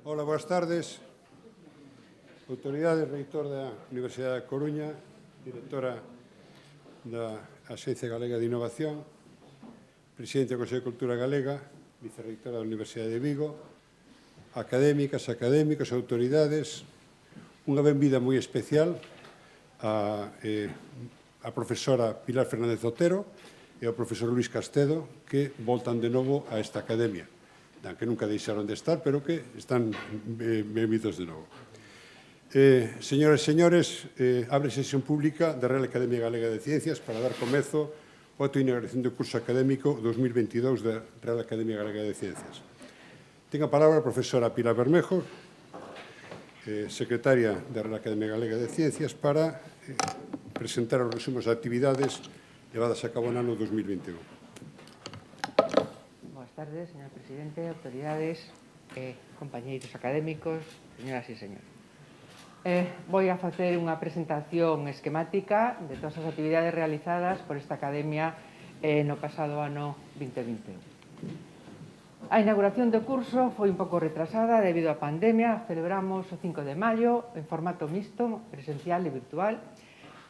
Ola, boas tardes. Autoridade, reitor da Universidade da Coruña, directora da Axencia Galega de Innovación, presidente do Consello de Cultura Galega, vicerreitora da Universidade de Vigo, académicas, académicos, autoridades, unha benvida moi especial a profesora Pilar Fernández Otero e ao profesor Luís Castedo, que voltan de novo a esta academia, que nunca deixaron de estar, pero que están benvidos de novo. Señoras e señores, abre sesión pública da Real Academia Galega de Ciencias para dar comezo á inauguración do curso académico 2022 da Real Academia Galega de Ciencias. Ten a palabra a profesora Pilar Bermejo, secretaria da Real Academia Galega de Ciencias, para presentar os resumos de actividades levadas a cabo no ano 2021. Boas tardes, señor presidente, autoridades, compañeiros académicos, señoras e señores. Vou a facer unha presentación esquemática de todas as actividades realizadas por esta academia no pasado ano 2021. A inauguración do curso foi un pouco retrasada debido á pandemia. Celebramos o 5 de maio en formato mixto, presencial e virtual,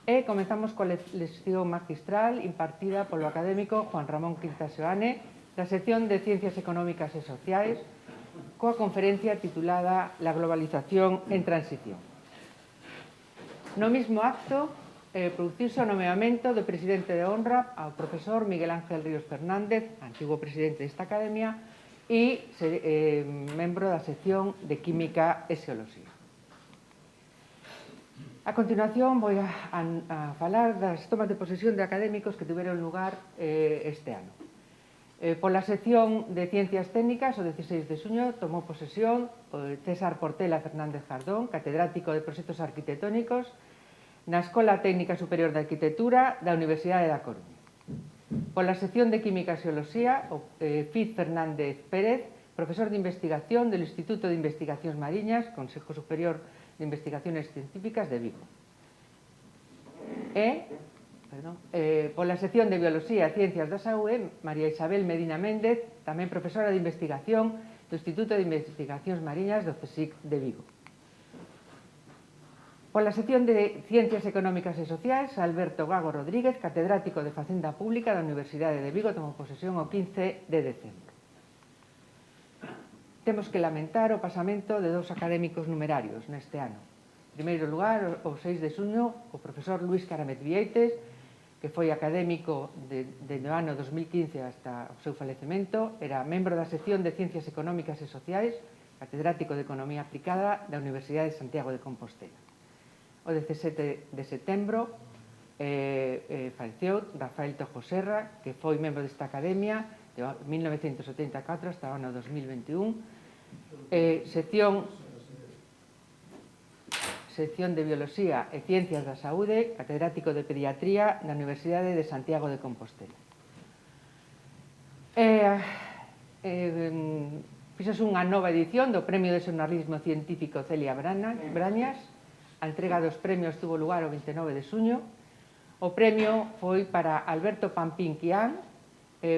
e comezamos coa lección magistral impartida polo académico Juan Ramón Quintas Seoane da sección de Ciencias Económicas e Sociais coa conferencia titulada La globalización en transición. No mesmo acto, produciuse o nomeamento do presidente de honra ao profesor Miguel Ángel Ríos Fernández, antigo presidente desta academia, e membro da sección de Química e Xeoloxía. A continuación, vou a falar das tomas de posesión de académicos que tiveron lugar este ano. Pola sección de Ciencias Técnicas, o 16 de xuño, tomou posesión o César Portela Fernández Jardón, catedrático de Proxectos Arquitectónicos na Escola Técnica Superior de Arquitectura da Universidade da Coruña. Pola sección de Química e Xeoloxía, o Fiz Fernández Pérez, profesor de investigación do Instituto de Investigacións Mariñas, Consejo Superior de Investigaciones Científicas de Vigo. Pola sección de Bioloxía e Ciencias da Saúde, María Isabel Medina Méndez, tamén profesora de investigación do Instituto de Investigacións Mariñas do CSIC de Vigo. Pola sección de Ciencias Económicas e Sociais, Alberto Gago Rodríguez, catedrático de Facenda Pública da Universidade de Vigo, tomou posesión o 15 de decembro. Temos que lamentar o pasamento de dous académicos numerarios neste ano. En primeiro lugar, o 6 de xuño, o profesor Luís Caramet Vieites, que foi académico do ano 2015 hasta o seu falecemento, era membro da sección de Ciencias Económicas e Sociais, catedrático de Economía Aplicada da Universidade de Santiago de Compostela. O 17 de setembro faleceu Rafael Tojo Serra, que foi membro desta academia de 1974 hasta o ano 2021, sección de Bioloxía e Ciencias da Saúde, catedrático de Pediatría da Universidade de Santiago de Compostela. Fixose unha nova edición do Premio de Xornalismo Científico Celia Brañas. A entrega dos premios tuvo lugar o 29 de xuño. O premio foi para Alberto Pampín Quián,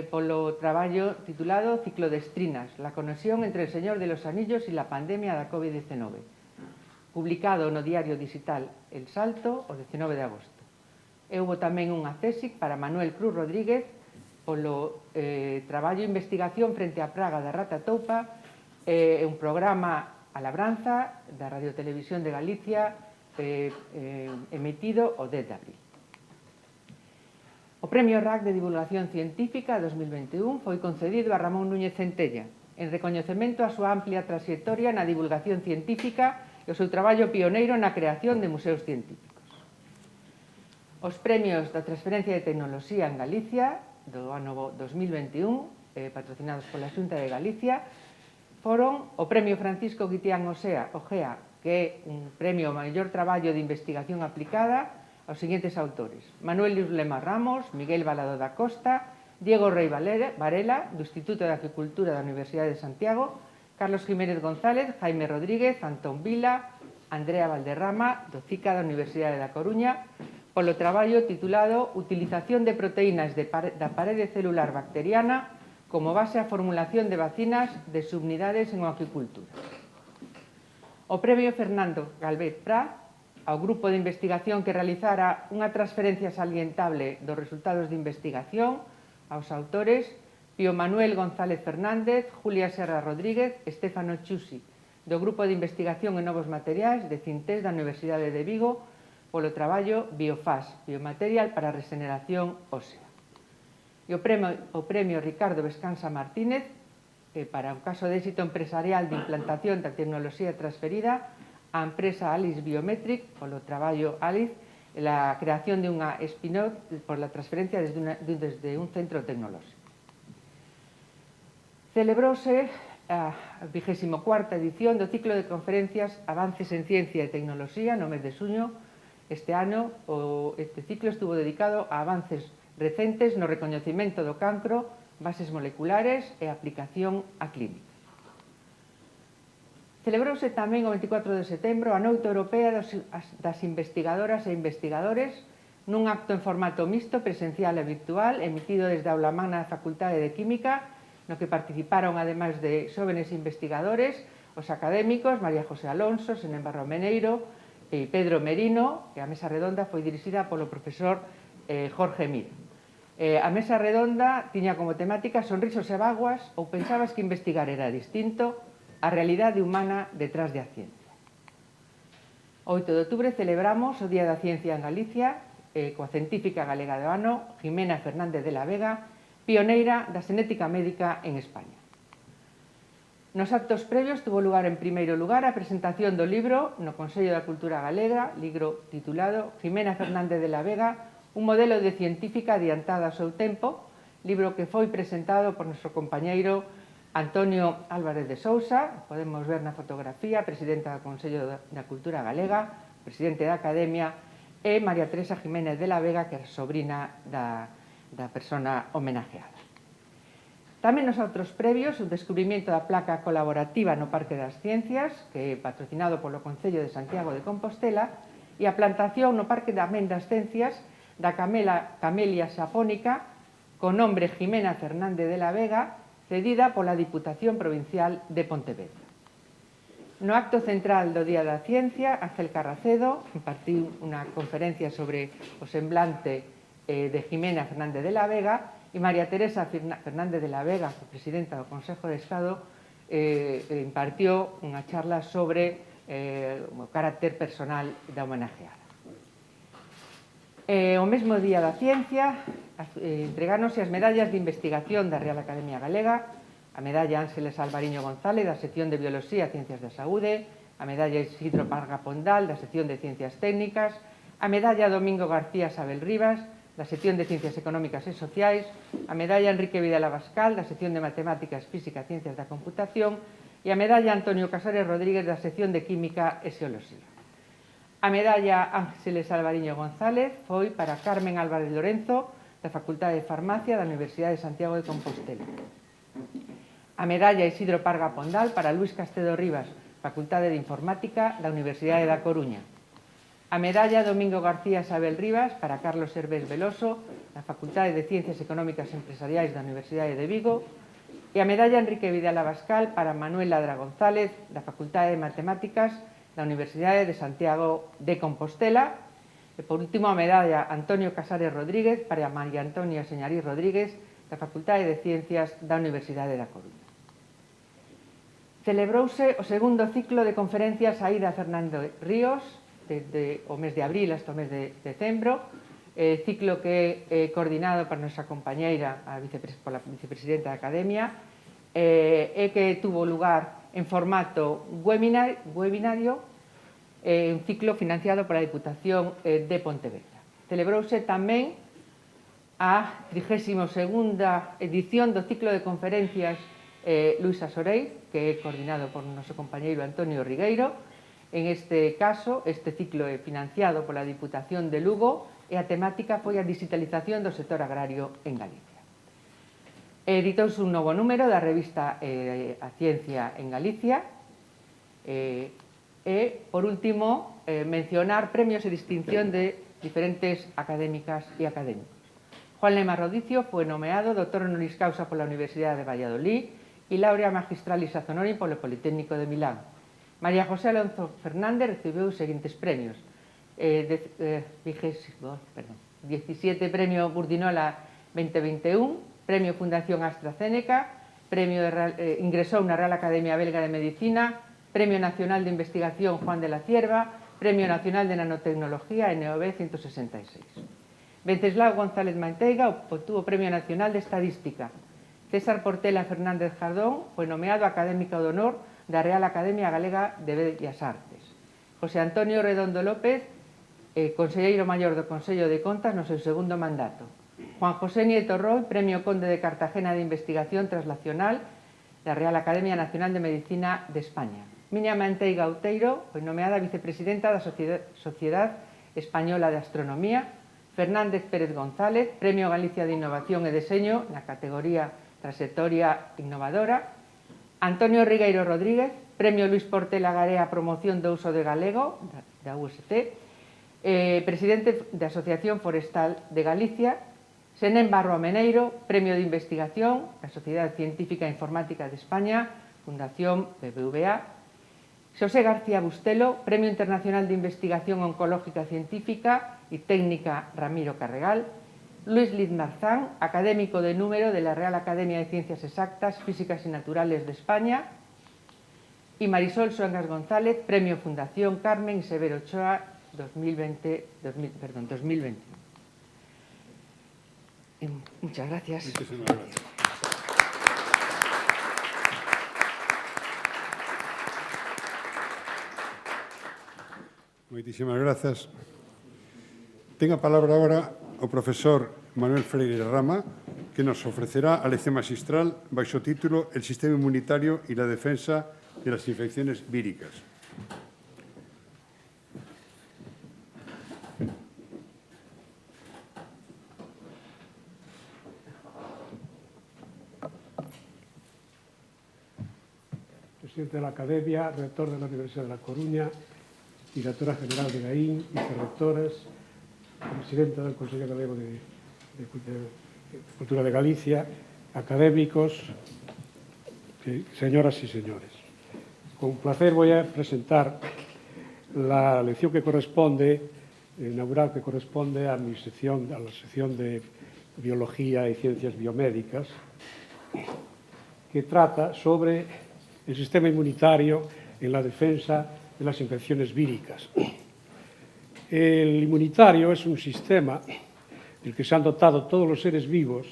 polo traballo titulado Ciclodestrinas, la conexión entre el Señor de los Anillos y la pandemia da COVID-19, publicado no diario digital El Salto o 19 de agosto. E houve tamén unha CSIC para Manuel Cruz Rodríguez polo traballo e investigación frente á praga da rata toupa, un programa a labranza da Radiotelevisión de Galicia emitido o 10 de abril. O Premio RAC de Divulgación Científica 2021 foi concedido a Ramón Núñez Centella en recoñecemento á súa amplia traxectoria na divulgación científica e o seu traballo pioneiro na creación de museos científicos. Os premios da transferencia de tecnoloxía en Galicia do ano 2021, patrocinados pola Xunta de Galicia, foron o Premio Francisco Guitián Ojea, que é un premio ao mellor traballo de investigación aplicada aos seguintes autores: Manuel Luis Lema Ramos, Miguel Balado da Costa, Diego Rey Varela, do Instituto de Agricultura da Universidade de Santiago, Carlos Jiménez González, Jaime Rodríguez, Antón Vila, Andrea Valderrama, do CICA da Universidade da Coruña, polo traballo titulado Utilización de proteínas da parede celular bacteriana como base á formulación de vacinas de subunidades en acuicultura. O Premio Fernando Galvez Prat ao grupo de investigación que realizara unha transferencia salientable dos resultados de investigación aos autores Pío Manuel González Fernández, Julia Serra Rodríguez, Estéfano Chusi, do Grupo de Investigación en Novos Materiais de Cintés da Universidade de Vigo, polo traballo Biofas, Biomaterial para a Regeneración Ósea. E o Premio Ricardo Vescansa Martínez, para un caso de éxito empresarial de implantación da tecnoloxía transferida á empresa Alice Biometric, polo traballo Alice, la creación de unha spin-off por la transferencia desde un centro tecnolóxico. Celebrouse a 24ª edición do ciclo de conferencias Avances en Ciencia e Tecnoloxía no mes de xuño. Este ano, este ciclo estuvo dedicado a avances recentes no recoñecemento do cancro, bases moleculares e aplicación a clínica. Celebrouse tamén o 24 de setembro a Noite Europea das Investigadoras e Investigadores nun acto en formato mixto, presencial e virtual, emitido desde a aula magna da Facultade de Química, no que participaron, ademais de xóvenes investigadores, os académicos María José Alonso, Senén Barro Meneiro e Pedro Merino, que a mesa redonda foi dirixida polo profesor Jorge Mir. A mesa redonda tiña como temática Sonrisos e vaguas ou pensabas que investigar era distinto, a realidade humana detrás da ciencia. O 8 de outubro celebramos o Día da Ciencia en Galicia coa científica galega do ano, Jimena Fernández de la Vega, pioneira da xenética médica en España. Nos actos previos tuvo lugar en primeiro lugar a presentación do libro no Consello da Cultura Galega, libro titulado Jimena Fernández de la Vega, un modelo de científica adiantada ao seu tempo, libro que foi presentado por noso compañeiro Antonio Álvarez de Sousa, podemos ver na fotografía, presidenta do Consello da Cultura Galega, presidente da Academia, e María Teresa Jiménez de la Vega, que é sobrina da persona homenajeada. Tamén nos outros previos, o descubrimento da placa colaborativa no Parque das Ciencias, que é patrocinado polo Concello de Santiago de Compostela, e a plantación no Parque tamén das Ciencias da camelia xapónica, con nombre Jimena Fernández de la Vega, cedida pola Diputación Provincial de Pontevedra. No acto central do Día da Ciencia, Ángel Carracedo impartiu unha conferencia sobre o semblante de Jimena Fernández de la Vega e María Teresa Fernández de la Vega, presidenta do Consejo de Estado, impartiu unha charla sobre o carácter personal da homenajeada. O mesmo Día da Ciencia entregáronse as medallas de investigación da Real Academia Galega, a medalla Ángeles Alvariño González da sección de Biología e Ciencias da Saúde, a medalla Isidro Parga Pondal da sección de Ciencias Técnicas, a medalla Domingo García Sabel Rivas da sección de Ciencias Económicas e Sociais, a medalla Enrique Vidal Abascal da sección de Matemáticas, Física e Ciencias da Computación e a medalla Antonio Casares Rodríguez da sección de Química e Xeoloxía. A medalla Ángeles Alvariño González foi para Carmen Álvarez Lorenzo, da Facultade de Farmacia da Universidade de Santiago de Compostela. A medalla Isidro Parga Pondal para Luis Castedo Rivas, Facultade de Informática da Universidade da Coruña. A medalla Domingo García Sabel Rivas para Carlos Servés Veloso, da Facultade de Ciencias Económicas e Empresariais da Universidade de Vigo. E a medalla Enrique Vidal Abascal para Manuel Ladra González, da Facultade de Matemáticas da Universidade de Santiago de Compostela. E, por último, a medalla Antonio Casares Rodríguez para María Antonia Señarí Rodríguez, da Facultade de Ciencias da Universidade da Coruña. Celebrouse o segundo ciclo de conferencias Aida Fernando Ríos, desde o mes de abril hasta o mes de decembro, ciclo que é coordinado por nosa compañeira, pola vicepresidenta da Academia, e que tuvo lugar en formato webinario, un ciclo financiado pola Diputación de Pontevedra. Celebrouse tamén a 32ª edición do ciclo de conferencias Luisa Sorei, que é coordinado por noso compañeiro Antonio Rigueiro. En este caso, este ciclo é financiado pola Diputación de Lugo e a temática foi a digitalización do sector agrario en Galicia. Editouse un novo número da revista A Ciencia en Galicia e, por último, mencionar premios e distinción de diferentes académicas e académicos. Juan Lema Rodicio foi nomeado doutor honoris causa pola Universidade de Valladolid e laurea magistralis ad honorem polo Politécnico de Milán. María José Alonso Fernández recibiu os seguintes premios. 17 Premio Burdinola 2021, Premio Fundación AstraZeneca, ingresou na Real Academia Belga de Medicina, Premio Nacional de Investigación Juan de la Cierva, Premio Nacional de Nanotecnología NOB 166. Venceslao González Manteiga obtuvo Premio Nacional de Estadística. César Portela Fernández Jardón foi nomeado Académico de Honor da Real Academia Galega de Bellas Artes. José Antonio Redondo López, Conselleiro Maior do Consello de Contas no seu segundo mandato. Juan José Nieto Roy, Premio Conde de Cartagena de Investigación Translacional da Real Academia Nacional de Medicina de España. Miña Manteiga Outeiro foi nomeada vicepresidenta da Sociedade Española de Astronomía. Fernández Pérez González, Premio Galicia de Innovación e Deseño na categoría Trayectoria Innovadora. Antonio Rigueiro Rodríguez, Premio Luis Portela Garea Promoción do Uso de Galego, da UST, Presidente da Asociación Forestal de Galicia. Senén Barro Ameneiro, Premio de Investigación da Sociedade Científica e Informática de España, Fundación BBVA. Xosé García Bustelo, Premio Internacional de Investigación Oncológica Científica e Técnica Ramiro Carregal. Luis Liz Marzán, académico de número de la Real Academia de Ciencias Exactas, Físicas y Naturales de España. Y Marisol Soengas González, Premio Fundación Carmen y Severo Ochoa 2021. Muchas gracias. Muchísimas gracias. Moitísimas grazas. Ten a palabra agora o profesor Manuel Freire Rama, que nos ofrecerá a lección magistral baixo o título El sistema inmunitario y la defensa de las infecciones víricas. Presidente de la Academia, rector de la Universidad de La Coruña, directora general de GAIN, vicerrectores, presidenta del Consejo Galego de Cultura de Galicia, académicos, señoras y señores. Con placer voy a presentar la lección que corresponde, inaugural, que corresponde a mi sección, a la sección de Biología y Ciencias Biomédicas, que trata sobre el sistema inmunitario en la defensa de las infecciones víricas. El inmunitario es un sistema del que se han dotado todos los seres vivos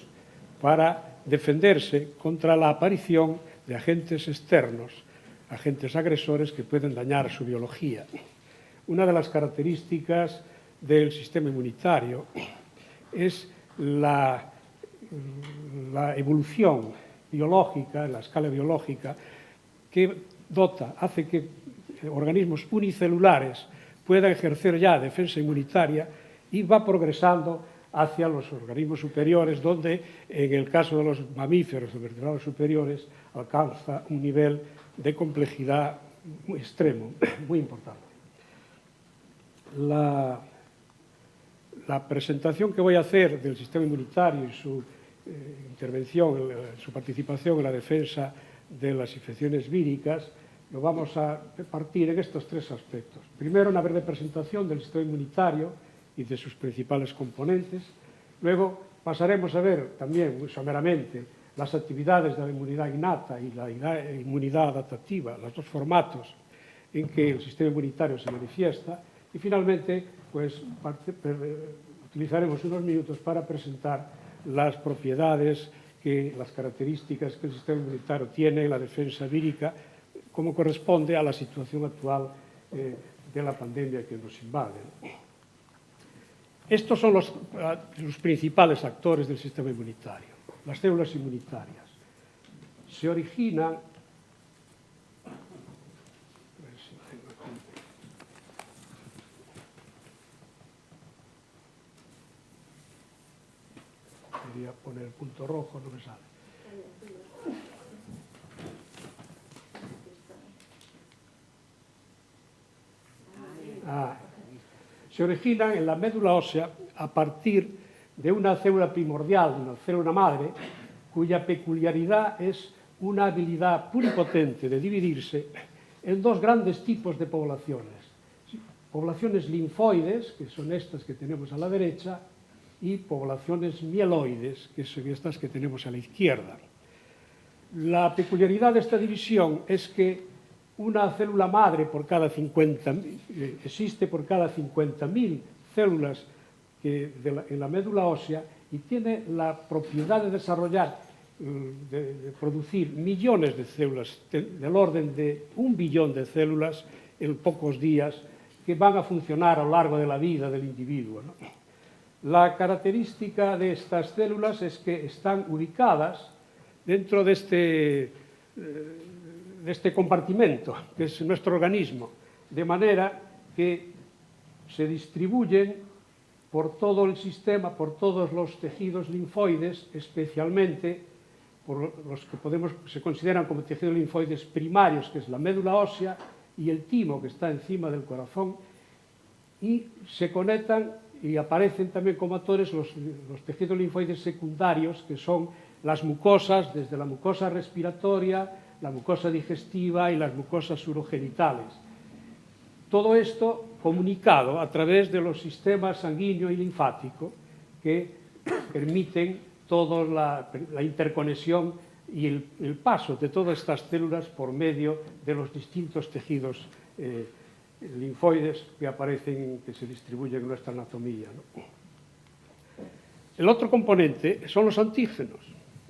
para defenderse contra la aparición de agentes externos, agentes agresores que pueden dañar su biología. Una de las características del sistema inmunitario es la evolución biológica, en la escala biológica, que hace que organismos unicelulares puedan ejercer ya defensa inmunitaria y va progresando hacia los organismos superiores, donde en el caso de los mamíferos o vertebrados superiores alcanza un nivel de complejidad muy extremo, muy importante. La presentación que voy a hacer del sistema inmunitario y su intervención, su participación en la defensa de las infecciones víricas, lo vamos a partir en estos tres aspectos. Primero, una breve presentación del sistema inmunitario y de sus principales componentes. Luego pasaremos a ver también, muy someramente, las actividades de la inmunidad innata y la inmunidad adaptativa, los dos formatos en que el sistema inmunitario se manifiesta. Y finalmente, pues, utilizaremos unos minutos para presentar las propiedades, las características que el sistema inmunitario tiene en la defensa vírica, como corresponde a la situación actual de la pandemia que nos invade. Estos son los principales actores del sistema inmunitario, las células inmunitarias. Se originan quería poner el punto rojo, no me sale. Se originan en la médula ósea a partir de una célula primordial, una célula madre, cuya peculiaridad es una habilidad pluripotente de dividirse en dos grandes tipos de poblaciones. Poblaciones linfoides, que son estas que tenemos a la derecha, y poblaciones mieloides, que son estas que tenemos a la izquierda. La peculiaridad de esta división es que una célula madre existe por cada 50.000 células en la médula ósea y tiene la propiedad de desarrollar, de producir millones de células, del orden de 1 billón de células en pocos días, que van a funcionar a lo largo de la vida del individuo, ¿no? La característica de estas células es que están ubicadas dentro de este compartimento, que es nuestro organismo, de manera que se distribuyen por todo el sistema, por todos los tejidos linfoides, especialmente por los que se consideran como tejidos linfoides primarios, que es la médula ósea y el timo, que está encima del corazón, y se conectan y aparecen también como actores los tejidos linfoides secundarios, que son las mucosas, desde la mucosa respiratoria, la mucosa digestiva y las mucosas urogenitales. Todo esto comunicado a través de los sistemas sanguíneo y linfático que permiten toda la interconexión y el paso de todas estas células por medio de los distintos tejidos linfoides que aparecen, que se distribuyen en nuestra anatomía, ¿no? El otro componente son los antígenos,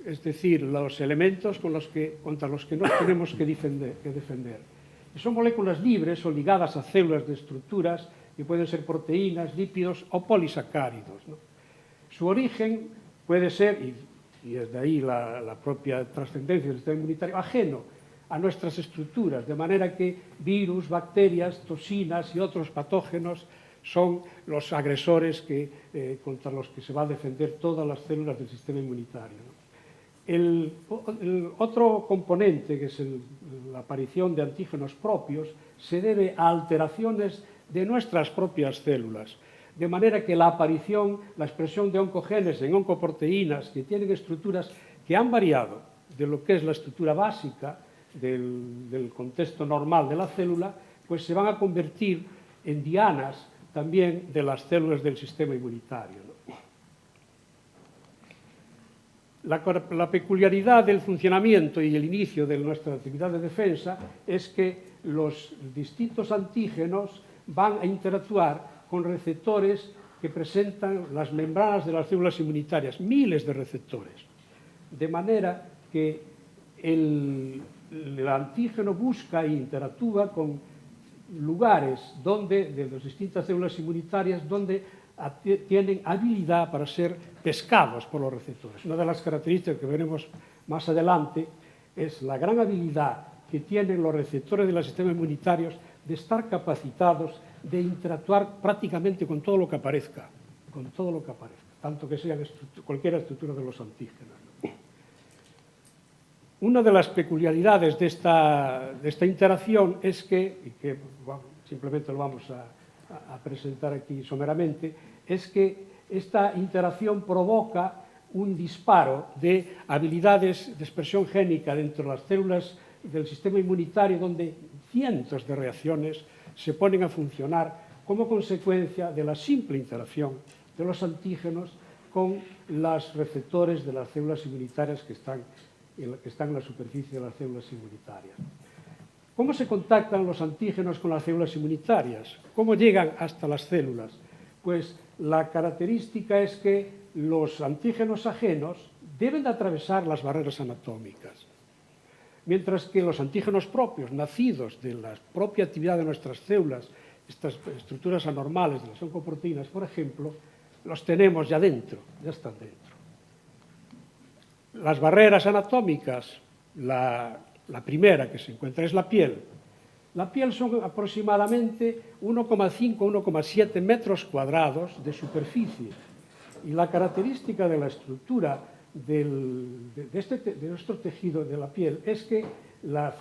es decir, los elementos contra los que nos tenemos que defender. Y son moléculas libres o ligadas a células de estructuras que pueden ser proteínas, lípidos o polisacáridos, ¿no? Su origen puede ser, y desde ahí la propia trascendencia del sistema inmunitario, ajeno a nuestras estructuras, de manera que virus, bacterias, toxinas y otros patógenos son los agresores contra los que se va a defender todas las células del sistema inmunitario, ¿no? El otro componente, que es la aparición de antígenos propios, se debe a alteraciones de nuestras propias células, de manera que la aparición, la expresión de oncogenes en oncoproteínas que tienen estructuras que han variado de lo que es la estructura básica del contexto normal de la célula, pues se van a convertir en dianas también de las células del sistema inmunitario, ¿no? La peculiaridad del funcionamiento y el inicio de nuestra actividad de defensa es que los distintos antígenos van a interactuar con receptores que presentan las membranas de las células inmunitarias, miles de receptores, de manera que el antígeno busca e interactúa con lugares de las distintas células inmunitarias donde tienen habilidad para ser pescados por los receptores. Una de las características que veremos más adelante es la gran habilidad que tienen los receptores de los sistemas inmunitarios de estar capacitados de interactuar prácticamente con todo lo que aparezca, tanto que sea cualquier estructura de los antígenos. Una de las peculiaridades de esta interacción es que bueno, simplemente lo vamos a presentar aquí someramente, es que esta interacción provoca un disparo de habilidades de expresión génica dentro de las células del sistema inmunitario, donde cientos de reacciones se ponen a funcionar como consecuencia de la simple interacción de los antígenos con los receptores de las células inmunitarias que están en la superficie de las células inmunitarias. ¿Cómo se contactan los antígenos con las células inmunitarias? ¿Cómo llegan hasta las células? Pues la característica es que los antígenos ajenos deben de atravesar las barreras anatómicas, mientras que los antígenos propios, nacidos de la propia actividad de nuestras células, estas estructuras anormales de las oncoproteínas, por ejemplo, los tenemos ya dentro, ya están dentro. Las barreras anatómicas, la primera que se encuentra es la piel. La piel son aproximadamente 1,5-1,7 metros cuadrados de superficie. Y la característica de la estructura de nuestro tejido de la piel es que la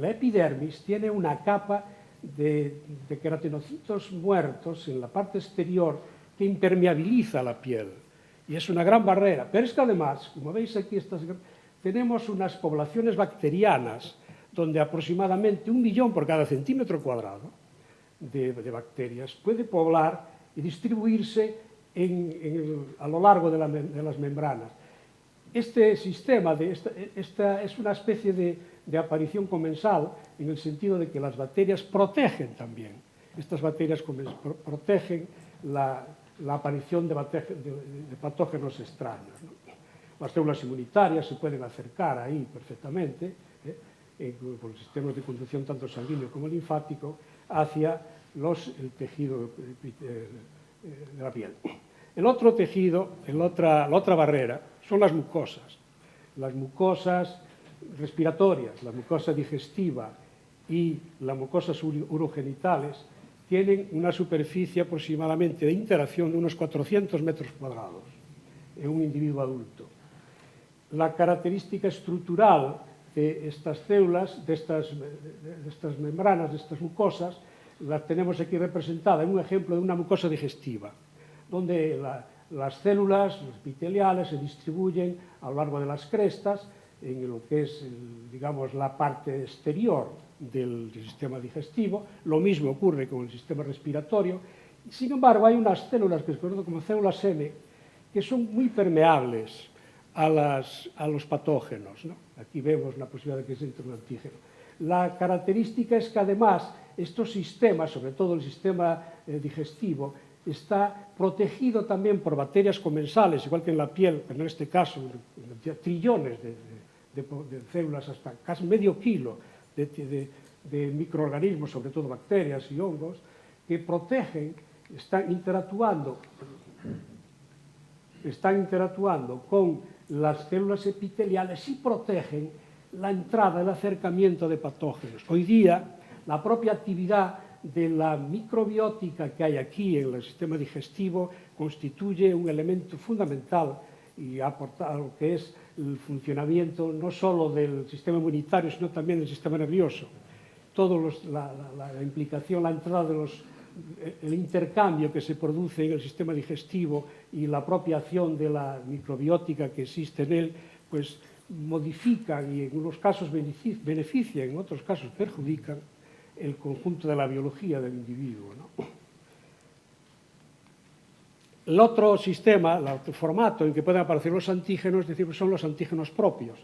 epidermis tiene una capa de queratinocitos muertos en la parte exterior que impermeabiliza la piel. Y es una gran barrera. Pero es que además, como veis aquí, tenemos unas poblaciones bacterianas donde aproximadamente 1 millón por cada centímetro cuadrado de bacterias puede poblar y distribuirse a lo largo de las membranas. Este sistema esta es una especie de aparición comensal en el sentido de que las bacterias protegen también. Estas bacterias protegen la aparición de patógenos extraños, ¿no? Las células inmunitarias se pueden acercar ahí perfectamente, por los sistemas de conducción tanto sanguíneo como linfático, hacia el tejido de la piel. El otro tejido, la otra barrera, son las mucosas respiratorias, la mucosa digestiva y las mucosas urogenitales tienen una superficie aproximadamente de interacción de unos 400 metros cuadrados en un individuo adulto. La característica estructural de estas células, de estas membranas, de estas mucosas, las tenemos aquí representada en un ejemplo de una mucosa digestiva, donde las células epiteliales se distribuyen a lo largo de las crestas en lo que es, digamos, la parte exterior del sistema digestivo. Lo mismo ocurre con el sistema respiratorio. Sin embargo, hay unas células que se conocen como células M que son muy permeables a los patógenos, ¿no? Aquí vemos la posibilidad de que se entre un antígeno. La característica es que además estos sistemas, sobre todo el sistema digestivo, está protegido también por bacterias comensales, igual que en la piel, pero en este caso trillones de células, hasta casi medio kilo de microorganismos, sobre todo bacterias y hongos, que protegen, están interactuando con las células epiteliales y protegen la entrada, el acercamiento de patógenos. Hoy día, la propia actividad de la microbiótica que hay aquí en el sistema digestivo constituye un elemento fundamental y aporta a lo que es el funcionamiento no solo del sistema inmunitario, sino también del sistema nervioso. La implicación, la entrada el intercambio que se produce en el sistema digestivo y la propia acción de la microbiótica que existe en él, pues modifican y en unos casos benefician, en otros casos perjudican el conjunto de la biología del individuo, ¿no? El otro sistema, el otro formato en que pueden aparecer los antígenos, es decir, son los antígenos propios,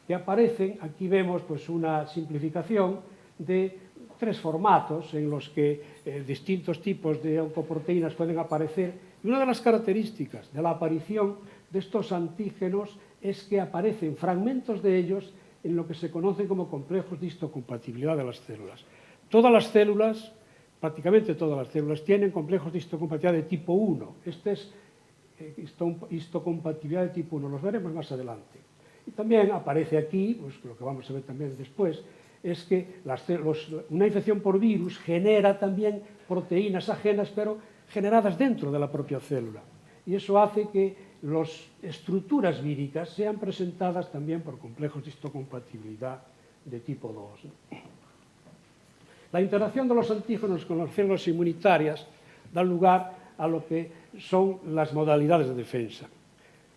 que aparecen, aquí vemos pues una simplificación de 3 formatos en los que distintos tipos de oncoproteínas pueden aparecer. Y una de las características de la aparición de estos antígenos es que aparecen fragmentos de ellos en lo que se conocen como complejos de histocompatibilidad de las células. Todas las células, prácticamente todas las células, tienen complejos de histocompatibilidad de tipo 1. Este es histocompatibilidad de tipo 1, los veremos más adelante. Y también aparece aquí, pues lo que vamos a ver también después, es que una infección por virus genera también proteínas ajenas, pero generadas dentro de la propia célula. Y eso hace que las estructuras víricas sean presentadas también por complejos de histocompatibilidad de tipo 2, ¿no? La interacción de los antígenos con las células inmunitarias da lugar a lo que son las modalidades de defensa.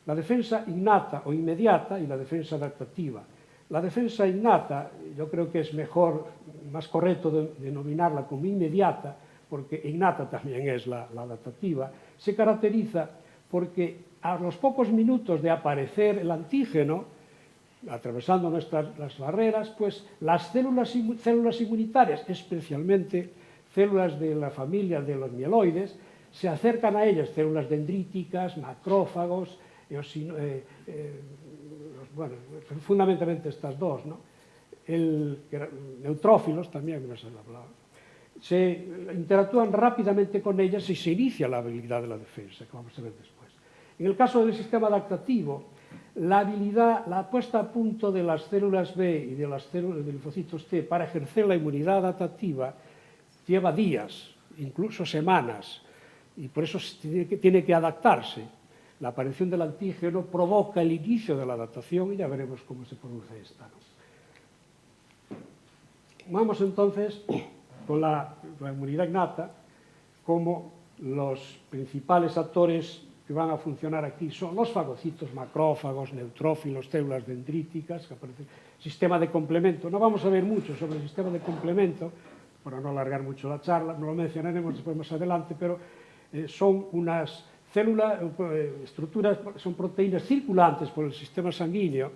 La defensa innata o inmediata y la defensa adaptativa. La defensa innata, yo creo que es mejor, más correcto denominarla como inmediata, porque innata también es la adaptativa, se caracteriza porque a los pocos minutos de aparecer el antígeno, atravesando las barreras, pues las células inmunitarias, especialmente células de la familia de los mieloides, se acercan a ellas, células dendríticas, macrófagos, bueno, fundamentalmente estas dos, ¿no? Neutrófilos también, no se hablaba. Se interactúan rápidamente con ellas y se inicia la habilidad de la defensa, que vamos a ver después. En el caso del sistema adaptativo, la puesta a punto de las células B y de las células de linfocitos T para ejercer la inmunidad adaptativa lleva días, incluso semanas, y por eso tiene que adaptarse. La aparición del antígeno provoca el inicio de la adaptación y ya veremos cómo se produce esta, ¿no? Vamos entonces con la inmunidad innata como los principales actores que que van a funcionar aquí son los fagocitos, macrófagos, neutrófilos, células dendríticas, que aparecen. Sistema de complemento. No vamos a ver mucho sobre el sistema de complemento, para no alargar mucho la charla, no lo mencionaremos después más adelante, pero son unas células, estructuras, son proteínas circulantes por el sistema sanguíneo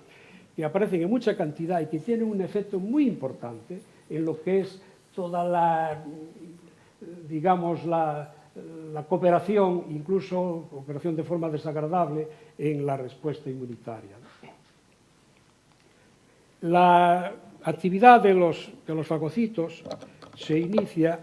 que aparecen en mucha cantidad y que tienen un efecto muy importante en lo que es toda la, digamos, la cooperación, incluso cooperación de forma desagradable en la respuesta inmunitaria. La actividad de los fagocitos se inicia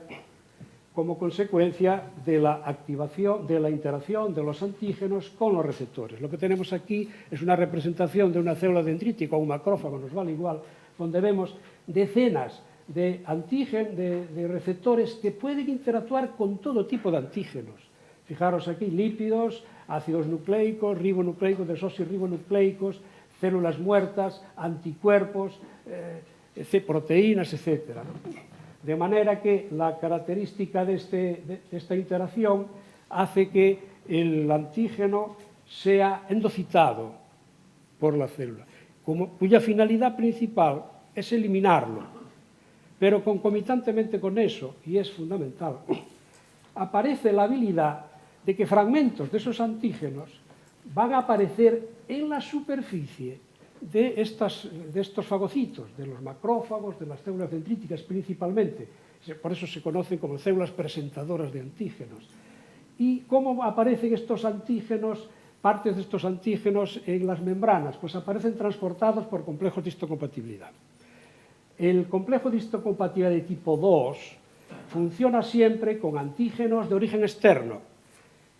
como consecuencia de la activación, de la interacción de los antígenos con los receptores. Lo que tenemos aquí es una representación de una célula dendrítica o un macrófago, nos vale igual, donde vemos decenas de antígenos, de receptores que pueden interactuar con todo tipo de antígenos. Fijaros aquí, lípidos, ácidos nucleicos, ribonucleicos, desoxirribonucleicos, células muertas, anticuerpos, proteínas, etc. De manera que la característica de esta interacción hace que el antígeno sea endocitado por la célula, cuya finalidad principal es eliminarlo. Pero concomitantemente con eso, y es fundamental, aparece la habilidad de que fragmentos de esos antígenos van a aparecer en la superficie de estos fagocitos, de los macrófagos, de las células dendríticas principalmente. Por eso se conocen como células presentadoras de antígenos. ¿Y cómo aparecen estos antígenos, partes de estos antígenos en las membranas? Pues aparecen transportados por complejos de histocompatibilidad. El complejo de histocompatibilidad de tipo 2 funciona siempre con antígenos de origen externo,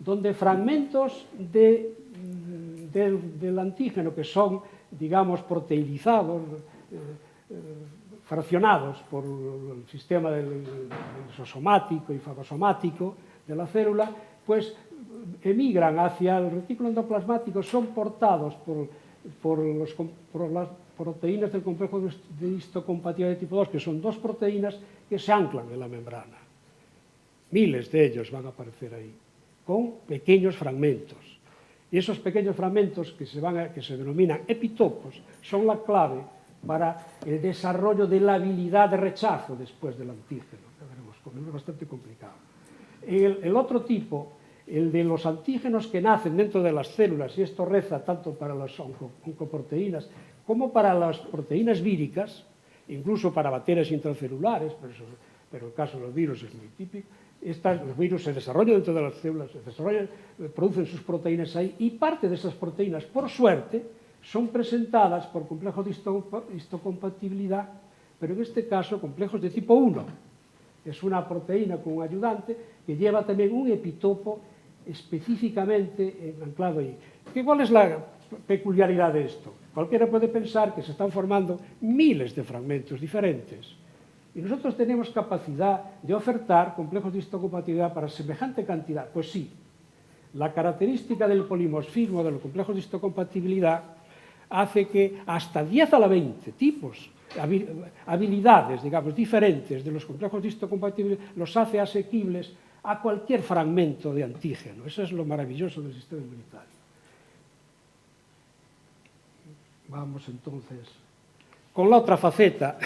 donde fragmentos del antígeno que son, digamos, proteinizados, fraccionados por el sistema del somático y fagosomático de la célula, pues emigran hacia el retículo endoplasmático, son portados por las proteínas del complejo de histocompatibilidad de tipo 2, que son dos proteínas que se anclan en la membrana. Miles de ellos van a aparecer ahí, con pequeños fragmentos. Y esos pequeños fragmentos que se denominan epitopos son la clave para el desarrollo de la habilidad de rechazo después del antígeno. Ya veremos, es bastante complicado. El otro tipo, el de los antígenos que nacen dentro de las células, y esto reza tanto para las oncoproteínas como para las proteínas víricas, incluso para bacterias intracelulares, pero el caso de los virus es muy típico. Los virus se desarrollan dentro de las células, producen sus proteínas ahí, y parte de esas proteínas, por suerte, son presentadas por complejos de histocompatibilidad, pero en este caso complejos de tipo 1. Es una proteína con un ayudante que lleva también un epitopo específicamente anclado ahí. ¿Cuál es la peculiaridad de esto? Cualquiera puede pensar que se están formando miles de fragmentos diferentes. Y nosotros tenemos capacidad de ofertar complejos de histocompatibilidad para semejante cantidad. Pues sí, la característica del polimorfismo de los complejos de histocompatibilidad hace que hasta 10 a la 20 tipos, habilidades, digamos, diferentes de los complejos de histocompatibilidad los hace asequibles a cualquier fragmento de antígeno. Eso es lo maravilloso del sistema inmunitario. Vamos entonces con la otra faceta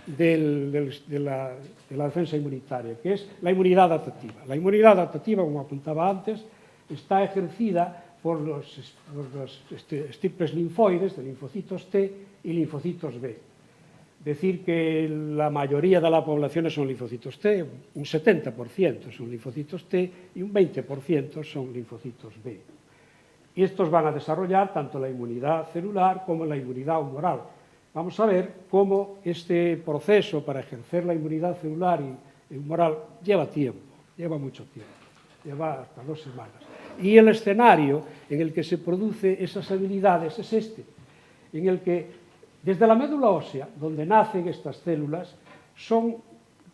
de la defensa inmunitaria, que es la inmunidad adaptativa. La inmunidad adaptativa, como apuntaba antes, está ejercida por los estirpes linfoides de linfocitos T y linfocitos B. Decir que la mayoría de la población son linfocitos T, un 70% son linfocitos T y un 20% son linfocitos B. Y estos van a desarrollar tanto la inmunidad celular como la inmunidad humoral. Vamos a ver cómo este proceso para ejercer la inmunidad celular y humoral lleva tiempo, lleva mucho tiempo, lleva hasta 2 semanas. Y el escenario en el que se producen esas habilidades es este, en el que desde la médula ósea, donde nacen estas células, son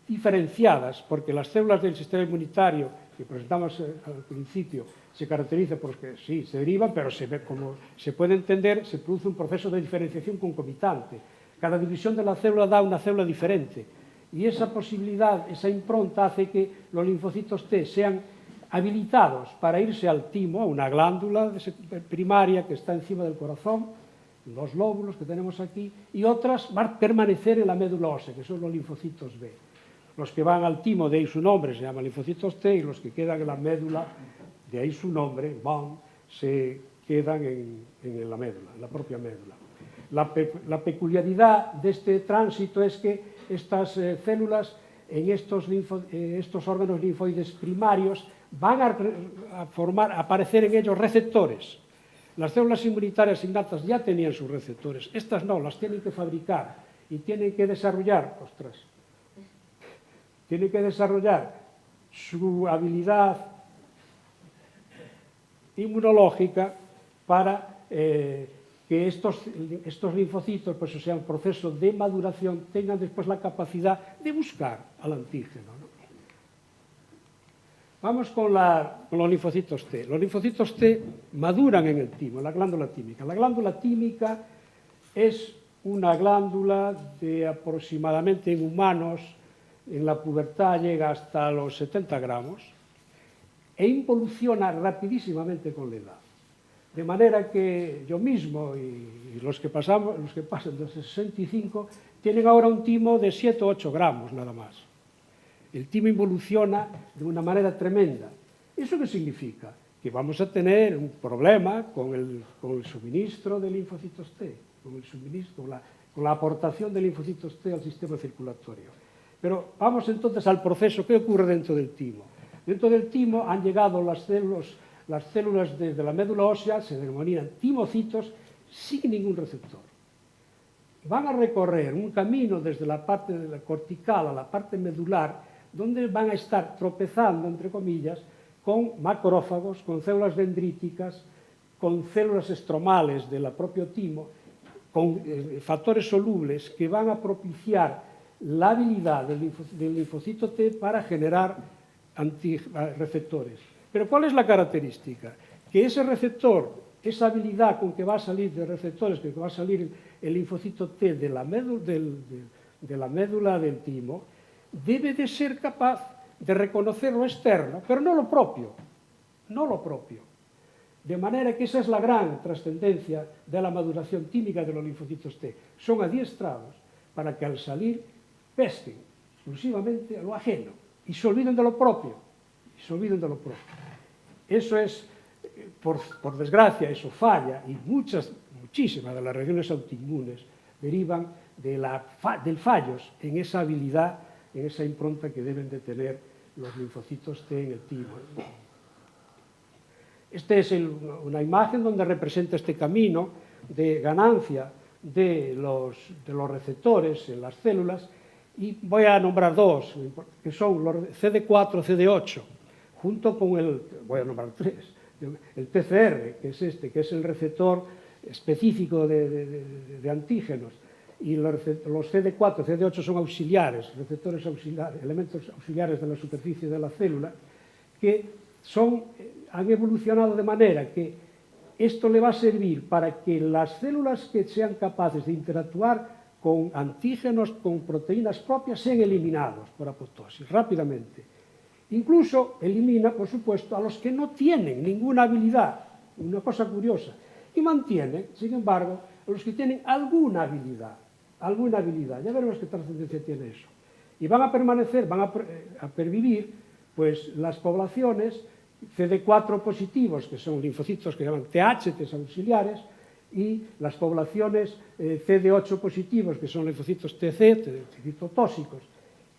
diferenciadas, porque las células del sistema inmunitario que presentamos al principio se caracteriza porque sí, se derivan, pero como se puede entender, se produce un proceso de diferenciación concomitante. Cada división de la célula da una célula diferente. Y esa posibilidad, esa impronta hace que los linfocitos T sean habilitados para irse al timo, a una glándula primaria que está encima del corazón, los lóbulos que tenemos aquí, y otras van a permanecer en la médula ósea, que son los linfocitos B. Los que van al timo, de ahí su nombre, se llaman linfocitos T, y los que quedan en la médula, de ahí su nombre, BOM, se quedan en la médula, en la propia médula. La peculiaridad de este tránsito es que estas células en estos órganos linfoides primarios van a aparecer en ellos receptores. Las células inmunitarias innatas ya tenían sus receptores, estas no, las tienen que fabricar y tienen que desarrollar, su habilidad inmunológica para que estos linfocitos, pues, o sea, en proceso de maduración, tengan después la capacidad de buscar al antígeno, ¿no? Vamos con los linfocitos T. Los linfocitos T maduran en el timo, en la glándula tímica. La glándula tímica es una glándula de aproximadamente en humanos, en la pubertad llega hasta los 70 gramos e involuciona rapidísimamente con la edad. De manera que yo mismo y los que pasan de 65 tienen ahora un timo de 7 o 8 gramos nada más. El timo involuciona de una manera tremenda. ¿Eso qué significa? Que vamos a tener un problema con el suministro de linfocitos T, con la aportación de linfocitos T al sistema circulatorio. Pero vamos entonces al proceso. ¿Qué ocurre dentro del timo? Dentro del timo han llegado las células de la médula ósea, se denominan timocitos, sin ningún receptor. Van a recorrer un camino desde la parte de la cortical a la parte medular, donde van a estar tropezando, entre comillas, con macrófagos, con células dendríticas, con células estromales del propio timo, con factores solubles que van a propiciar la habilidad del linfocito T para generar receptores. Pero ¿cuál es la característica? Que ese receptor, esa habilidad con que va a salir de receptores, que va a salir el linfocito T de la médula del timo, debe de ser capaz de reconocer lo externo, pero no lo propio. De manera que esa es la gran trascendencia de la maduración tímica de los linfocitos T. Son adiestrados para que al salir pesquen exclusivamente lo ajeno y se olviden de lo propio. Eso es, por desgracia, eso falla, y muchísimas de las reacciones autoinmunes derivan de fallos en esa habilidad, en esa impronta que deben de tener los linfocitos T en el timo. Esta es una imagen donde representa este camino de ganancia de los receptores en las células, y voy a nombrar dos, que son los CD4, CD8, junto con voy a nombrar tres, el TCR, que es que es el receptor específico de antígenos, y los CD4, CD8 son auxiliares, receptores auxiliares, elementos auxiliares de la superficie de la célula, que han evolucionado de manera que esto le va a servir para que las células que sean capaces de interactuar con antígenos, con proteínas propias, sean eliminados por apoptosis rápidamente. Incluso elimina, por supuesto, a los que no tienen ninguna habilidad, una cosa curiosa, y mantiene, sin embargo, a los que tienen alguna habilidad. Ya veremos qué trascendencia tiene eso. Y van a permanecer, van a pervivir, pues, las poblaciones CD4 positivos, que son linfocitos que llaman TH auxiliares, y las poblaciones CD8 positivos, que son linfocitos TC, citotóxicos.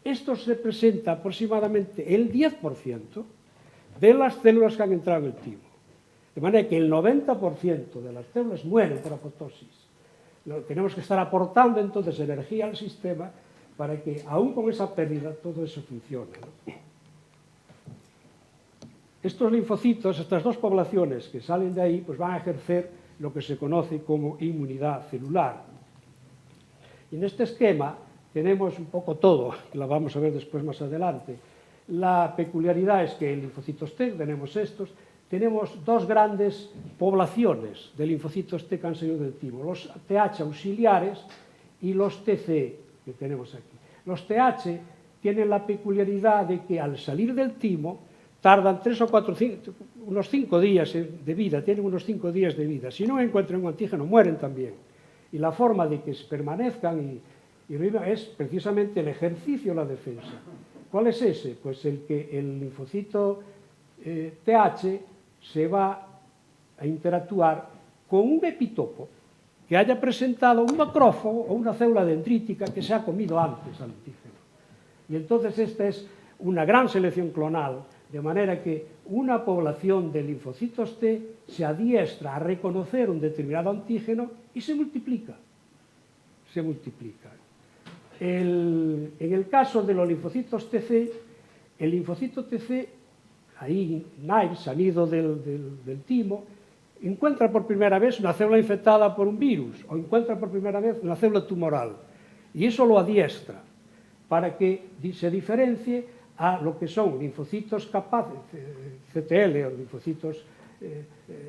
Estos representan aproximadamente el 10% de las células que han entrado en el timo. De manera que el 90% de las células mueren por apoptosis. Tenemos que estar aportando entonces energía al sistema para que, aún con esa pérdida, todo eso funcione, ¿no? Estos linfocitos, estas dos poblaciones que salen de ahí, pues van a ejercer lo que se conoce como inmunidad celular. Y en este esquema tenemos un poco todo, que la vamos a ver después más adelante. La peculiaridad es que en linfocitos T tenemos dos grandes poblaciones de linfocitos T que han salido del timo, los TH auxiliares y los TC que tenemos aquí. Los TH tienen la peculiaridad de que al salir del timo tardan 3 o 4, unos 5 días de vida, tienen unos 5 días de vida. Si no encuentran un antígeno, mueren también. Y la forma de que permanezcan y vivan es precisamente el ejercicio de la defensa. ¿Cuál es ese? Pues el que el linfocito TH se va a interactuar con un epitopo que haya presentado un macrófago o una célula dendrítica que se ha comido antes al antígeno. Y entonces esta es una gran selección clonal, de manera que una población de linfocitos T se adiestra a reconocer un determinado antígeno y se multiplica. Se multiplica. En el caso de los linfocitos TC, el linfocito TC, ahí Nair, salido del timo, encuentra por primera vez una célula infectada por un virus o encuentra por primera vez una célula tumoral. Y eso lo adiestra para que se diferencie a lo que son linfocitos capaces, CTL, o linfocitos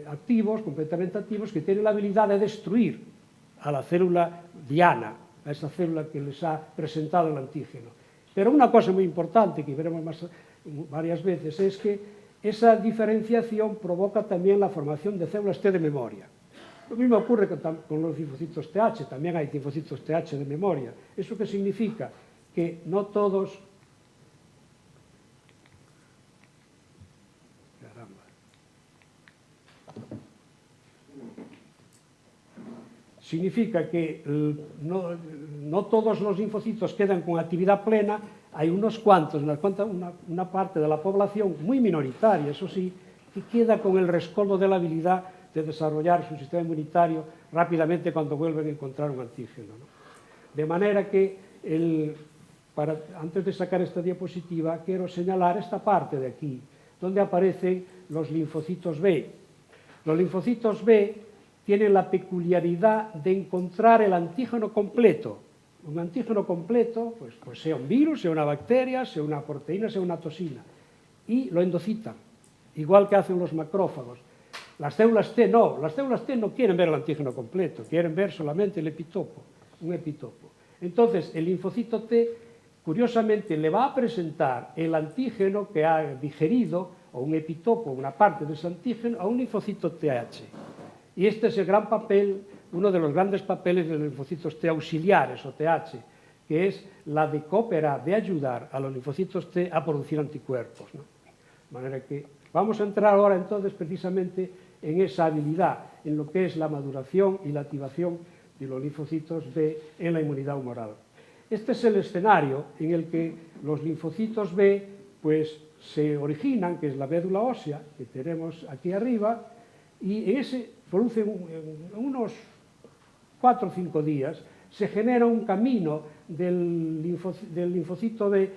activos, completamente activos, que tienen la habilidad de destruir a la célula diana, a esa célula que les ha presentado el antígeno. Pero una cosa muy importante, que veremos varias veces, es que esa diferenciación provoca también la formación de células T de memoria. Lo mismo ocurre con los linfocitos TH, también hay linfocitos TH de memoria. ¿Eso qué significa? Que no todos... Significa que no todos los linfocitos quedan con actividad plena, hay unos cuantos, una parte de la población muy minoritaria, eso sí, que queda con el rescoldo de la habilidad de desarrollar su sistema inmunitario rápidamente cuando vuelven a encontrar un antígeno, ¿no? De manera que, antes de sacar esta diapositiva, quiero señalar esta parte de aquí, donde aparecen los linfocitos B. Los linfocitos B tienen la peculiaridad de encontrar el antígeno completo. Un antígeno completo, pues sea un virus, sea una bacteria, sea una proteína, sea una toxina, y lo endocitan, igual que hacen los macrófagos. Las células T no, las células T no quieren ver el antígeno completo, quieren ver solamente el epitopo, un epitopo. Entonces, el linfocito T, curiosamente, le va a presentar el antígeno que ha digerido, o un epitopo, una parte de ese antígeno, a un linfocito TH. Y este es el gran papel, uno de los grandes papeles de los linfocitos T auxiliares, o TH, que es la de cooperar, de ayudar a los linfocitos T a producir anticuerpos, ¿no? De manera que vamos a entrar ahora entonces precisamente en esa habilidad, en lo que es la maduración y la activación de los linfocitos B en la inmunidad humoral. Este es el escenario en el que los linfocitos B pues, se originan, que es la médula ósea que tenemos aquí arriba, y en ese producen unos 4 o 5 días, se genera un camino del linfocito B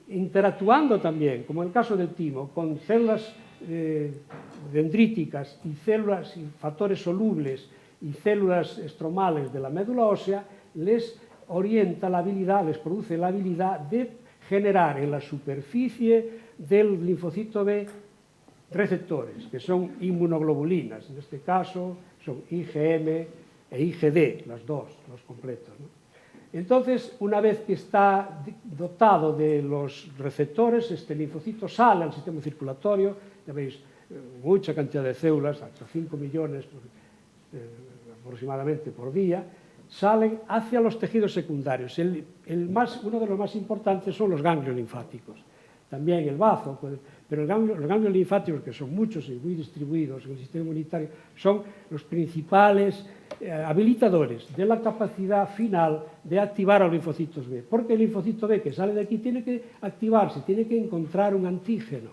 interactuando también, como en el caso del timo, con células dendríticas y células y factores solubles y células estromales de la médula ósea, les orienta la habilidad, les produce la habilidad de generar en la superficie del linfocito B receptores, que son inmunoglobulinas, en este caso son IgM e IgD, las dos, los completos, ¿no? Entonces, una vez que está dotado de los receptores, este linfocito sale al sistema circulatorio, ya veis, mucha cantidad de células, hasta 5 millones aproximadamente por día, salen hacia los tejidos secundarios. Uno de los más importantes son los ganglios linfáticos. También el bazo, pero los ganglios linfáticos, que son muchos y muy distribuidos en el sistema inmunitario, son los principales habilitadores de la capacidad final de activar a los linfocitos B. Porque el linfocito B que sale de aquí tiene que activarse, tiene que encontrar un antígeno.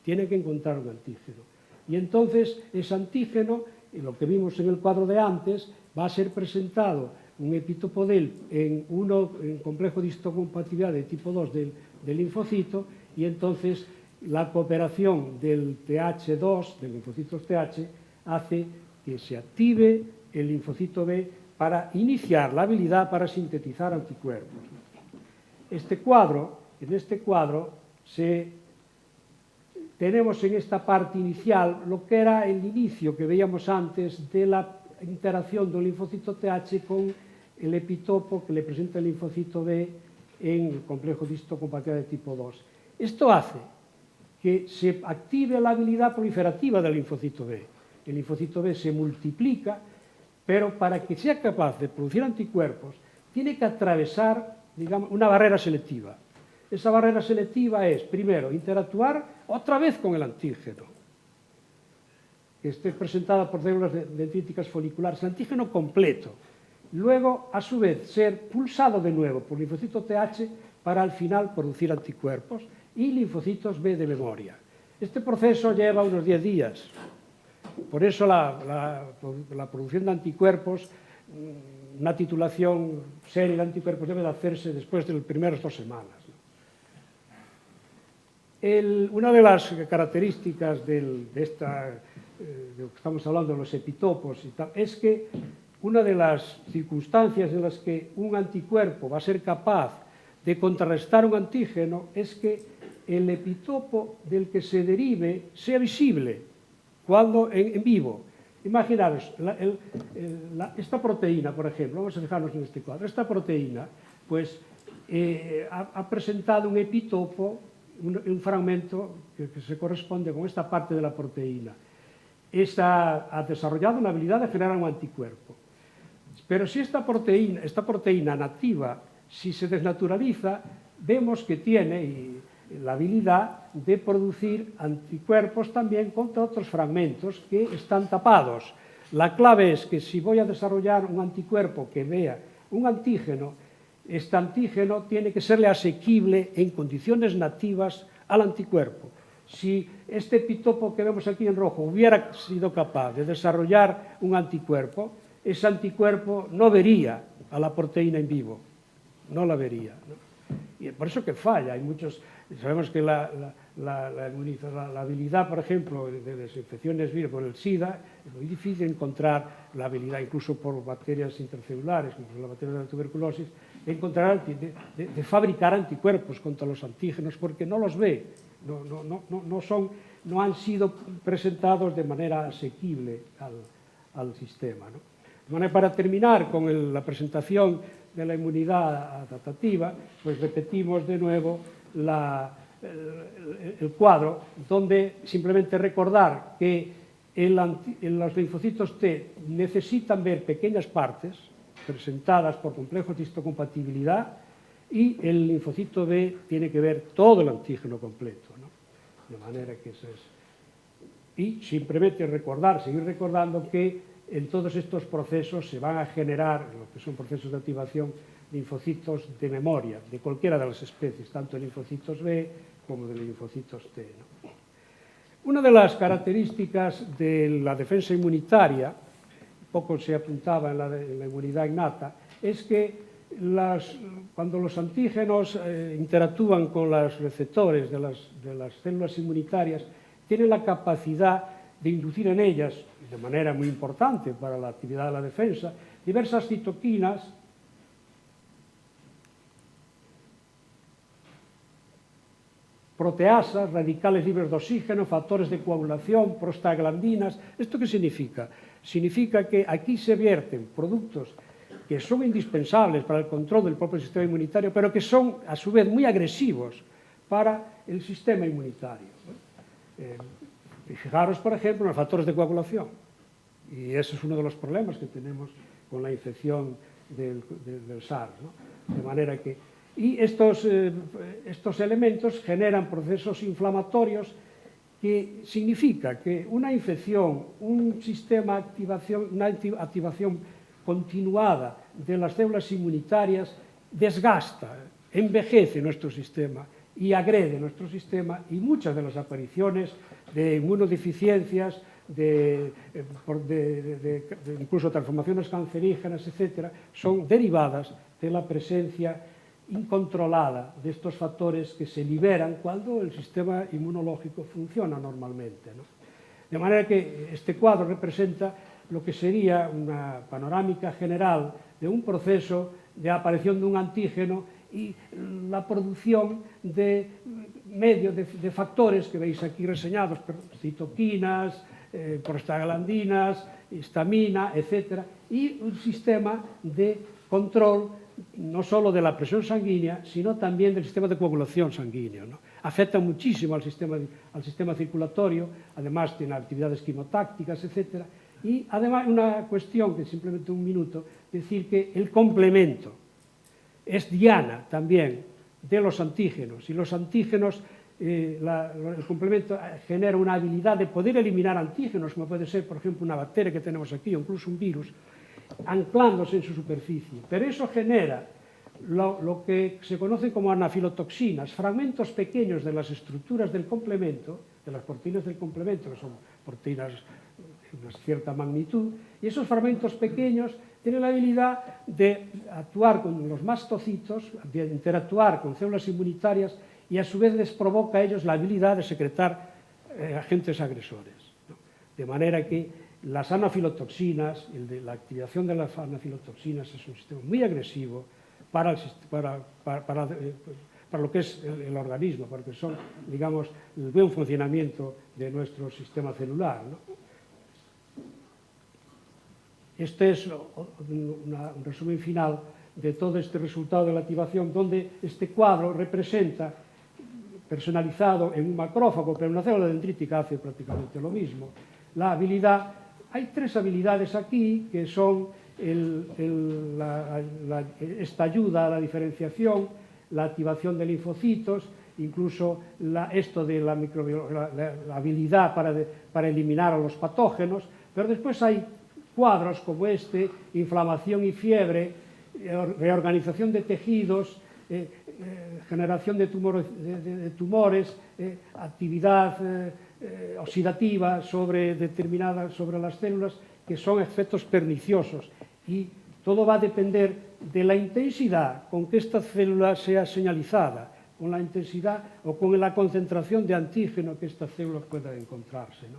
Y entonces ese antígeno, lo que vimos en el cuadro de antes, va a ser presentado un epitopo de él en complejo de histocompatibilidad de tipo 2 del linfocito, y entonces la cooperación del TH2, del linfocitos TH, hace que se active el linfocito B para iniciar la habilidad para sintetizar anticuerpos. En este cuadro tenemos en esta parte inicial lo que era el inicio que veíamos antes de la interacción del linfocito TH con el epitopo que le presenta el linfocito B en el complejo de histocompatibilidad de tipo 2. Esto hace que se active la habilidad proliferativa del linfocito B. El linfocito B se multiplica, pero para que sea capaz de producir anticuerpos, tiene que atravesar, digamos, una barrera selectiva. Esa barrera selectiva es, primero, interactuar otra vez con el antígeno, que esté presentada por células dendríticas foliculares, el antígeno completo. Luego, a su vez, ser pulsado de nuevo por linfocito TH para al final producir anticuerpos y linfocitos B de memoria. Este proceso lleva unos 10 días. Por eso la producción de anticuerpos, una titulación seria de anticuerpos debe de hacerse después de las primeras 2 semanas. Una de las características de lo que estamos hablando de los epitopos y tal, es que una de las circunstancias en las que un anticuerpo va a ser capaz de contrarrestar un antígeno es que el epitopo del que se derive sea visible cuando en vivo. Imaginaros, esta proteína, por ejemplo, vamos a fijarnos en este cuadro, esta proteína pues, ha presentado un epitopo, un fragmento que se corresponde con esta parte de la proteína. Ha desarrollado una habilidad de generar un anticuerpo. Pero si esta proteína nativa, si se desnaturaliza, vemos que tiene la habilidad de producir anticuerpos también contra otros fragmentos que están tapados. La clave es que si voy a desarrollar un anticuerpo que vea un antígeno, este antígeno tiene que serle asequible en condiciones nativas al anticuerpo. Si este epitopo que vemos aquí en rojo hubiera sido capaz de desarrollar un anticuerpo, ese anticuerpo no vería a la proteína en vivo, no la vería, ¿no? Y por eso que falla. Sabemos que la habilidad, por ejemplo, de las infecciones virales por el SIDA, es muy difícil encontrar la habilidad, incluso por bacterias intercelulares, como la bacteria de la tuberculosis, de fabricar anticuerpos contra los antígenos, porque no los ve, no han sido presentados de manera asequible al sistema, ¿no? De manera, para terminar con la presentación de la inmunidad adaptativa, pues repetimos de nuevo el cuadro, donde simplemente recordar que los linfocitos T necesitan ver pequeñas partes presentadas por complejos de histocompatibilidad y el linfocito B tiene que ver todo el antígeno completo, ¿no? De manera que eso es. Y simplemente seguir recordando que en todos estos procesos se van a generar, lo que son procesos de activación, linfocitos de memoria, de cualquiera de las especies, tanto de linfocitos B como de linfocitos T, ¿no? Una de las características de la defensa inmunitaria, poco se apuntaba en la inmunidad innata, es que cuando los antígenos interactúan con los receptores de las células inmunitarias, tienen la capacidad de inducir en ellas, de manera muy importante para la actividad de la defensa, diversas citoquinas proteasas, radicales libres de oxígeno, factores de coagulación, prostaglandinas. ¿Esto qué significa? Significa que aquí se vierten productos que son indispensables para el control del propio sistema inmunitario, pero que son, a su vez, muy agresivos para el sistema inmunitario. Fijaros, por ejemplo, en los factores de coagulación. Y ese es uno de los problemas que tenemos con la infección del SARS, ¿no? De manera que estos elementos generan procesos inflamatorios, que significa que una infección, un sistema de activación, una activación continuada de las células inmunitarias desgasta, envejece nuestro sistema y agrede nuestro sistema, y muchas de las apariciones de inmunodeficiencias, incluso transformaciones cancerígenas, etcétera, son derivadas de la presencia incontrolada de estos factores que se liberan cuando el sistema inmunológico funciona normalmente, ¿no? De manera que este cuadro representa lo que sería una panorámica general de un proceso de aparición de un antígeno y la producción de factores que veis aquí reseñados, citoquinas, prostaglandinas, histamina, etcétera, y un sistema de control no solo de la presión sanguínea, sino también del sistema de coagulación sanguíneo, ¿no? afectan muchísimo al sistema circulatorio, además tiene actividades quimotácticas, etc. Y además una cuestión, que simplemente un minuto, decir que el complemento es diana también de los antígenos, y los antígenos, el complemento genera una habilidad de poder eliminar antígenos, como puede ser, por ejemplo, una bacteria que tenemos aquí, o incluso un virus, anclándose en su superficie. Pero eso genera lo que se conoce como anafilotoxinas, fragmentos pequeños de las estructuras del complemento, de las proteínas del complemento, que son proteínas de una cierta magnitud, y esos fragmentos pequeños tienen la habilidad de actuar con los mastocitos, de interactuar con células inmunitarias, y a su vez les provoca a ellos la habilidad de secretar agentes agresores. De manera que las anafilotoxinas, la activación de las anafilotoxinas es un sistema muy agresivo para lo que es el organismo, porque son, digamos, el buen funcionamiento de nuestro sistema celular, ¿no? Este es un resumen final de todo este resultado de la activación, donde este cuadro representa, personalizado en un macrófago, pero una célula dendrítica hace prácticamente lo mismo, la habilidad. Hay tres habilidades aquí que son esta ayuda a la diferenciación, la activación de linfocitos, incluso esto de la habilidad para eliminar a los patógenos, pero después hay cuadros como este, inflamación y fiebre, reorganización de tejidos, generación de tumores, actividad oxidativa sobre las células, que son efectos perniciosos. Y todo va a depender de la intensidad con que esta célula sea señalizada, con la intensidad o con la concentración de antígeno que esta célula pueda encontrarse, ¿no?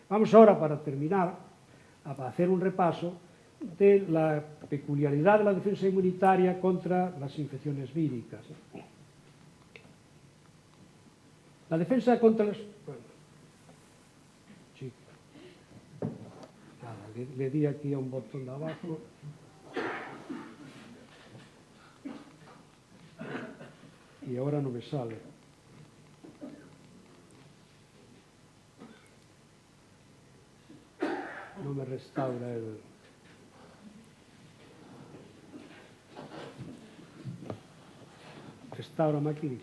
Vamos ahora, para terminar, a hacer un repaso de la peculiaridad de la defensa inmunitaria contra las infecciones víricas. La defensa contra las... Bueno, sí. Nada, le di aquí a un botón de abajo. Y ahora no me sale. No me restaura el... Restaura máquina.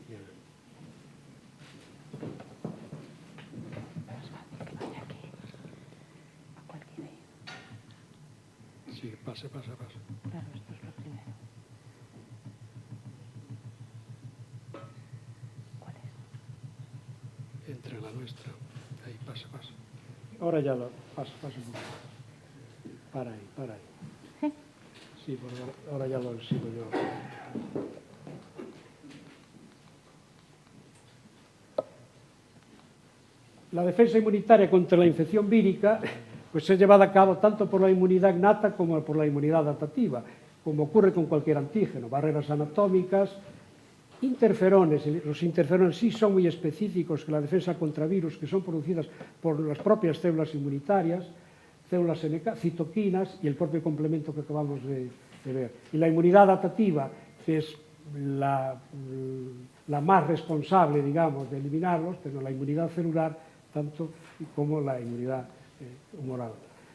Sí, pasa. Claro, esto es lo primero. ¿Cuál es? Entra en la nuestra. Ahí, pasa. Ahora ya lo... Pasa un poco. Para ahí. Sí, porque ahora ya lo sigo yo. La defensa inmunitaria contra la infección vírica pues es llevada a cabo tanto por la inmunidad innata como por la inmunidad adaptativa, como ocurre con cualquier antígeno, barreras anatómicas, interferones. Los interferones sí son muy específicos que la defensa contra virus, que son producidas por las propias células inmunitarias, células NK, citoquinas y el propio complemento que acabamos de ver. Y la inmunidad adaptativa, que es la más responsable, digamos, de eliminarlos, pero la inmunidad celular tanto como la inmunidad humoral.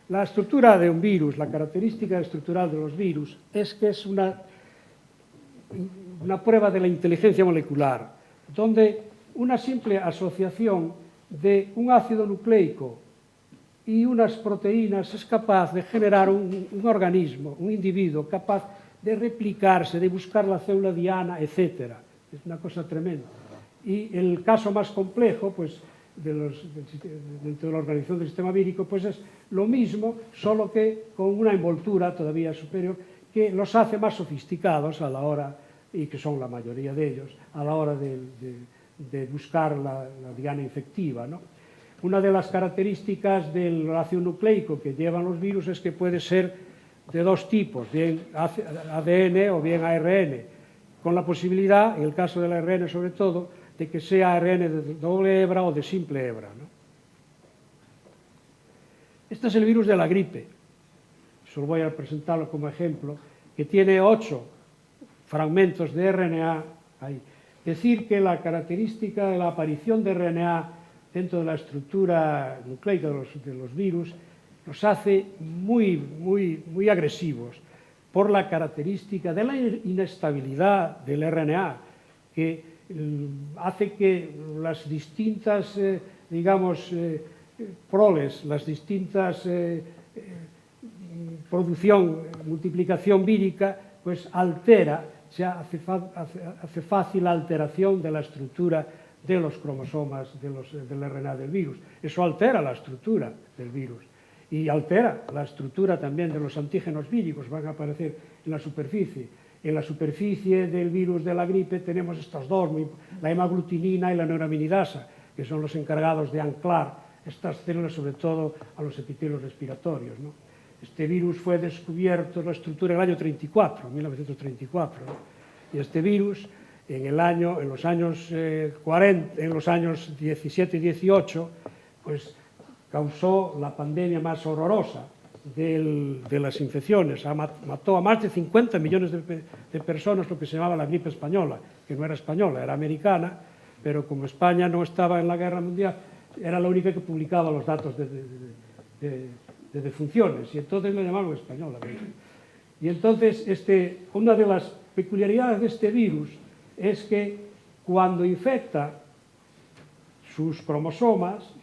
La estructura de un virus, la característica estructural de los virus, es que es una prueba de la inteligencia molecular, donde una simple asociación de un ácido nucleico y unas proteínas es capaz de generar un organismo, un individuo capaz de replicarse, de buscar la célula diana, etc. Es una cosa tremenda. Y el caso más complejo, pues, dentro de la organización del sistema vírico, pues es lo mismo, solo que con una envoltura todavía superior, que los hace más sofisticados a la hora, y que son la mayoría de ellos, a la hora de buscar la diana infectiva, ¿no? Una de las características del ácido nucleico que llevan los virus es que puede ser de dos tipos, bien ADN o bien ARN, con la posibilidad, en el caso del ARN sobre todo, de que sea ARN de doble hebra o de simple hebra, ¿no? Este es el virus de la gripe. Solo voy a presentarlo como ejemplo, que tiene 8 fragmentos de RNA ahí. decir que la característica de la aparición de RNA dentro de la estructura nucleica de los virus nos hace muy agresivos por la característica de la inestabilidad del RNA, que hace que las distintas, proles, las distintas multiplicación vírica, pues altera, hace fácil la alteración de la estructura de los cromosomas del RNA del virus. Eso altera la estructura del virus y altera la estructura también de los antígenos víricos, van a aparecer en la superficie. En la superficie del virus de la gripe tenemos estos dos, la hemaglutinina y la neuraminidasa, que son los encargados de anclar estas células, sobre todo a los epitelios respiratorios, ¿no? Este virus fue descubierto, la estructura en el año 34, 1934, ¿no? Y este virus, en los años 17 y 18, pues causó la pandemia más horrorosa de las infecciones. Mató a más de 50 millones de personas, lo que se llamaba la gripe española, que no era española, era americana, pero como España no estaba en la guerra mundial, era la única que publicaba los datos de defunciones, y entonces lo llamaban española. Y entonces, una de las peculiaridades de este virus es que cuando infecta, sus cromosomas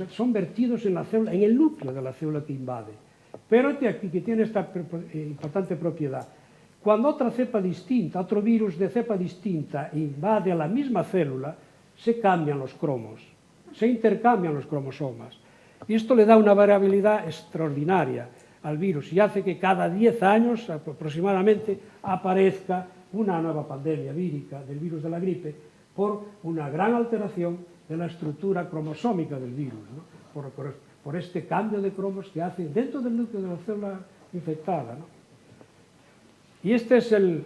son vertidos en la célula, en el núcleo de la célula que invade. Pero aquí que tiene esta importante propiedad. Cuando otra cepa distinta, otro virus de cepa distinta invade a la misma célula, se cambian los cromos, se intercambian los cromosomas. Y esto le da una variabilidad extraordinaria al virus y hace que cada 10 años aproximadamente aparezca una nueva pandemia vírica del virus de la gripe por una gran alteración de la estructura cromosómica del virus, ¿no? por este cambio de cromos que hace dentro del núcleo de la célula infectada, ¿no? Y este es el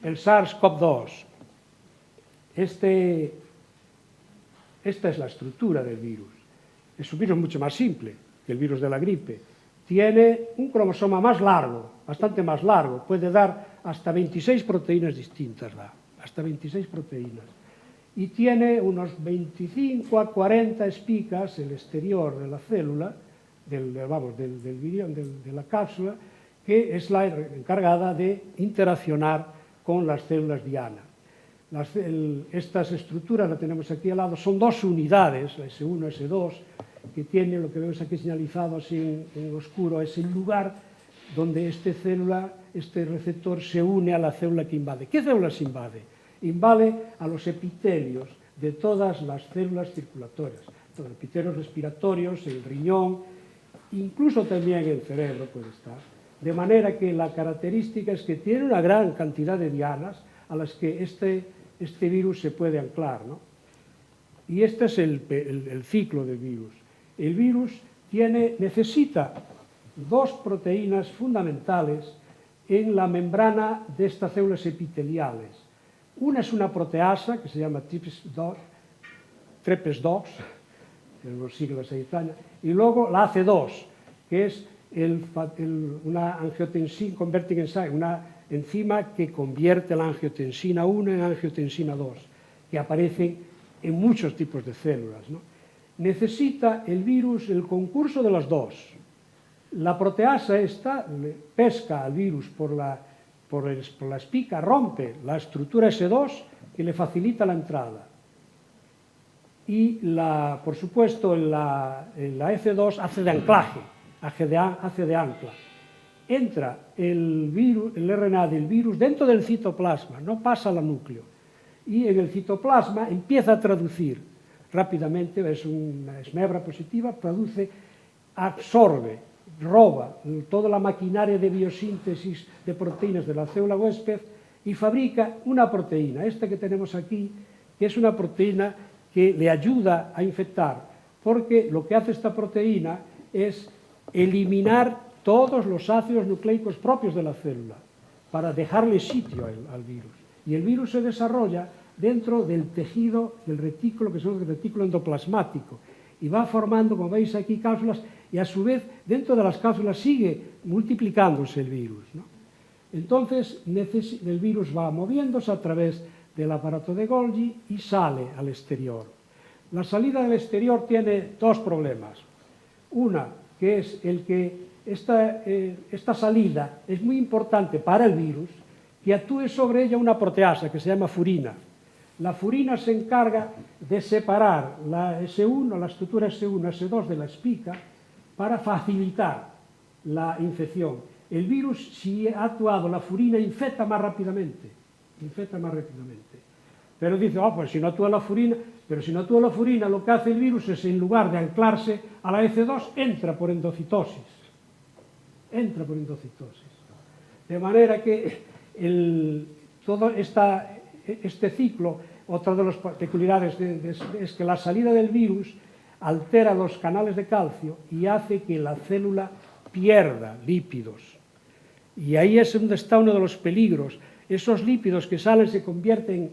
SARS-CoV-2. Esta es la estructura del virus. Es un virus mucho más simple que el virus de la gripe. Tiene un cromosoma más largo, bastante más largo, puede dar hasta 26 proteínas distintas, hasta 26 proteínas. Y tiene unos 25 a 40 espicas en el exterior de la célula, del virión, de la cápsula, que es la encargada de interaccionar con las células diana. Estas estructuras, la tenemos aquí al lado, son dos unidades, la S1 y S2, que tienen lo que vemos aquí señalizado así en oscuro, es el lugar donde este receptor se une a la célula que invade. ¿Qué células invade? Invade a los epitelios de todas las células circulatorias, los epitelios respiratorios, el riñón, incluso también el cerebro puede estar. De manera que la característica es que tiene una gran cantidad de dianas a las que este virus se puede anclar, ¿no? Y este es el ciclo del virus. El virus necesita dos proteínas fundamentales en la membrana de estas células epiteliales. Una es una proteasa que se llama TREPS2, tenemos siglas ahí, y luego la AC2, que es una angiotensina converting enzyme, una enzima que convierte la angiotensina 1 en angiotensina 2, que aparece en muchos tipos de células, ¿no? Necesita el virus el concurso de las dos. La proteasa esta pesca al virus por la espica, rompe la estructura S2 que le facilita la entrada. Y, por supuesto, la F2 hace de anclaje, hace de ancla. Entra el RNA del virus dentro del citoplasma, no pasa al núcleo. Y en el citoplasma empieza a traducir rápidamente, es una esmebra positiva, absorbe, roba toda la maquinaria de biosíntesis de proteínas de la célula huésped y fabrica una proteína, esta que tenemos aquí, que es una proteína que le ayuda a infectar, porque lo que hace esta proteína es eliminar todos los ácidos nucleicos propios de la célula para dejarle sitio al virus. Y el virus se desarrolla dentro del tejido del retículo, que es el retículo endoplasmático, y va formando, como veis aquí, cápsulas, y a su vez, dentro de las cápsulas sigue multiplicándose el virus, ¿no? Entonces, el virus va moviéndose a través del aparato de Golgi y sale al exterior. La salida del exterior tiene dos problemas. Una, que es el que esta salida es muy importante para el virus, que actúe sobre ella una proteasa que se llama furina. La furina se encarga de separar la S1, la estructura S1, S2 de la espica para facilitar la infección. El virus, si ha actuado la furina, infecta más rápidamente. Pero dice, pues si no actúa la furina, pero si no actúa la furina, lo que hace el virus es, en lugar de anclarse a la EC2, entra por endocitosis. De manera que todo este ciclo, otra de las peculiaridades es que la salida del virus altera los canales de calcio y hace que la célula pierda lípidos. Y ahí es donde está uno de los peligros. Esos lípidos que salen se convierten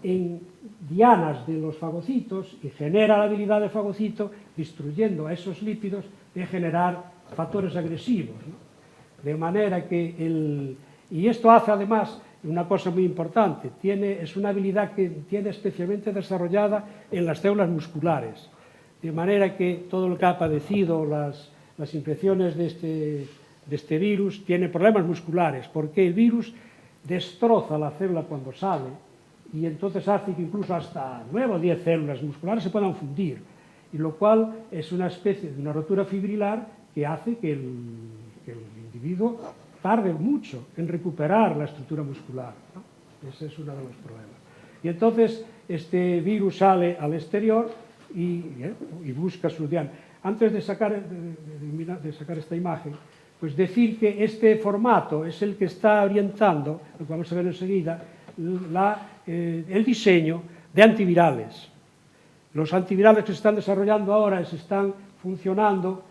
en dianas de los fagocitos y genera la habilidad del fagocito, destruyendo a esos lípidos, de generar factores agresivos, ¿no? De manera que y esto hace además una cosa muy importante, es una habilidad que tiene especialmente desarrollada en las células musculares, de manera que todo lo que ha padecido las infecciones de este virus tiene problemas musculares, porque el virus destroza la célula cuando sale y entonces hace que incluso hasta 9 o 10 células musculares se puedan fundir, y lo cual es una especie de una rotura fibrilar que hace que el individuo tarde mucho en recuperar la estructura muscular, ¿no? Ese es uno de los problemas. Y entonces este virus sale al exterior y busca su diana. Antes de sacar esta imagen, pues decir que este formato es el que está orientando, lo que vamos a ver enseguida, el diseño de antivirales. Los antivirales que se están desarrollando ahora se están funcionando.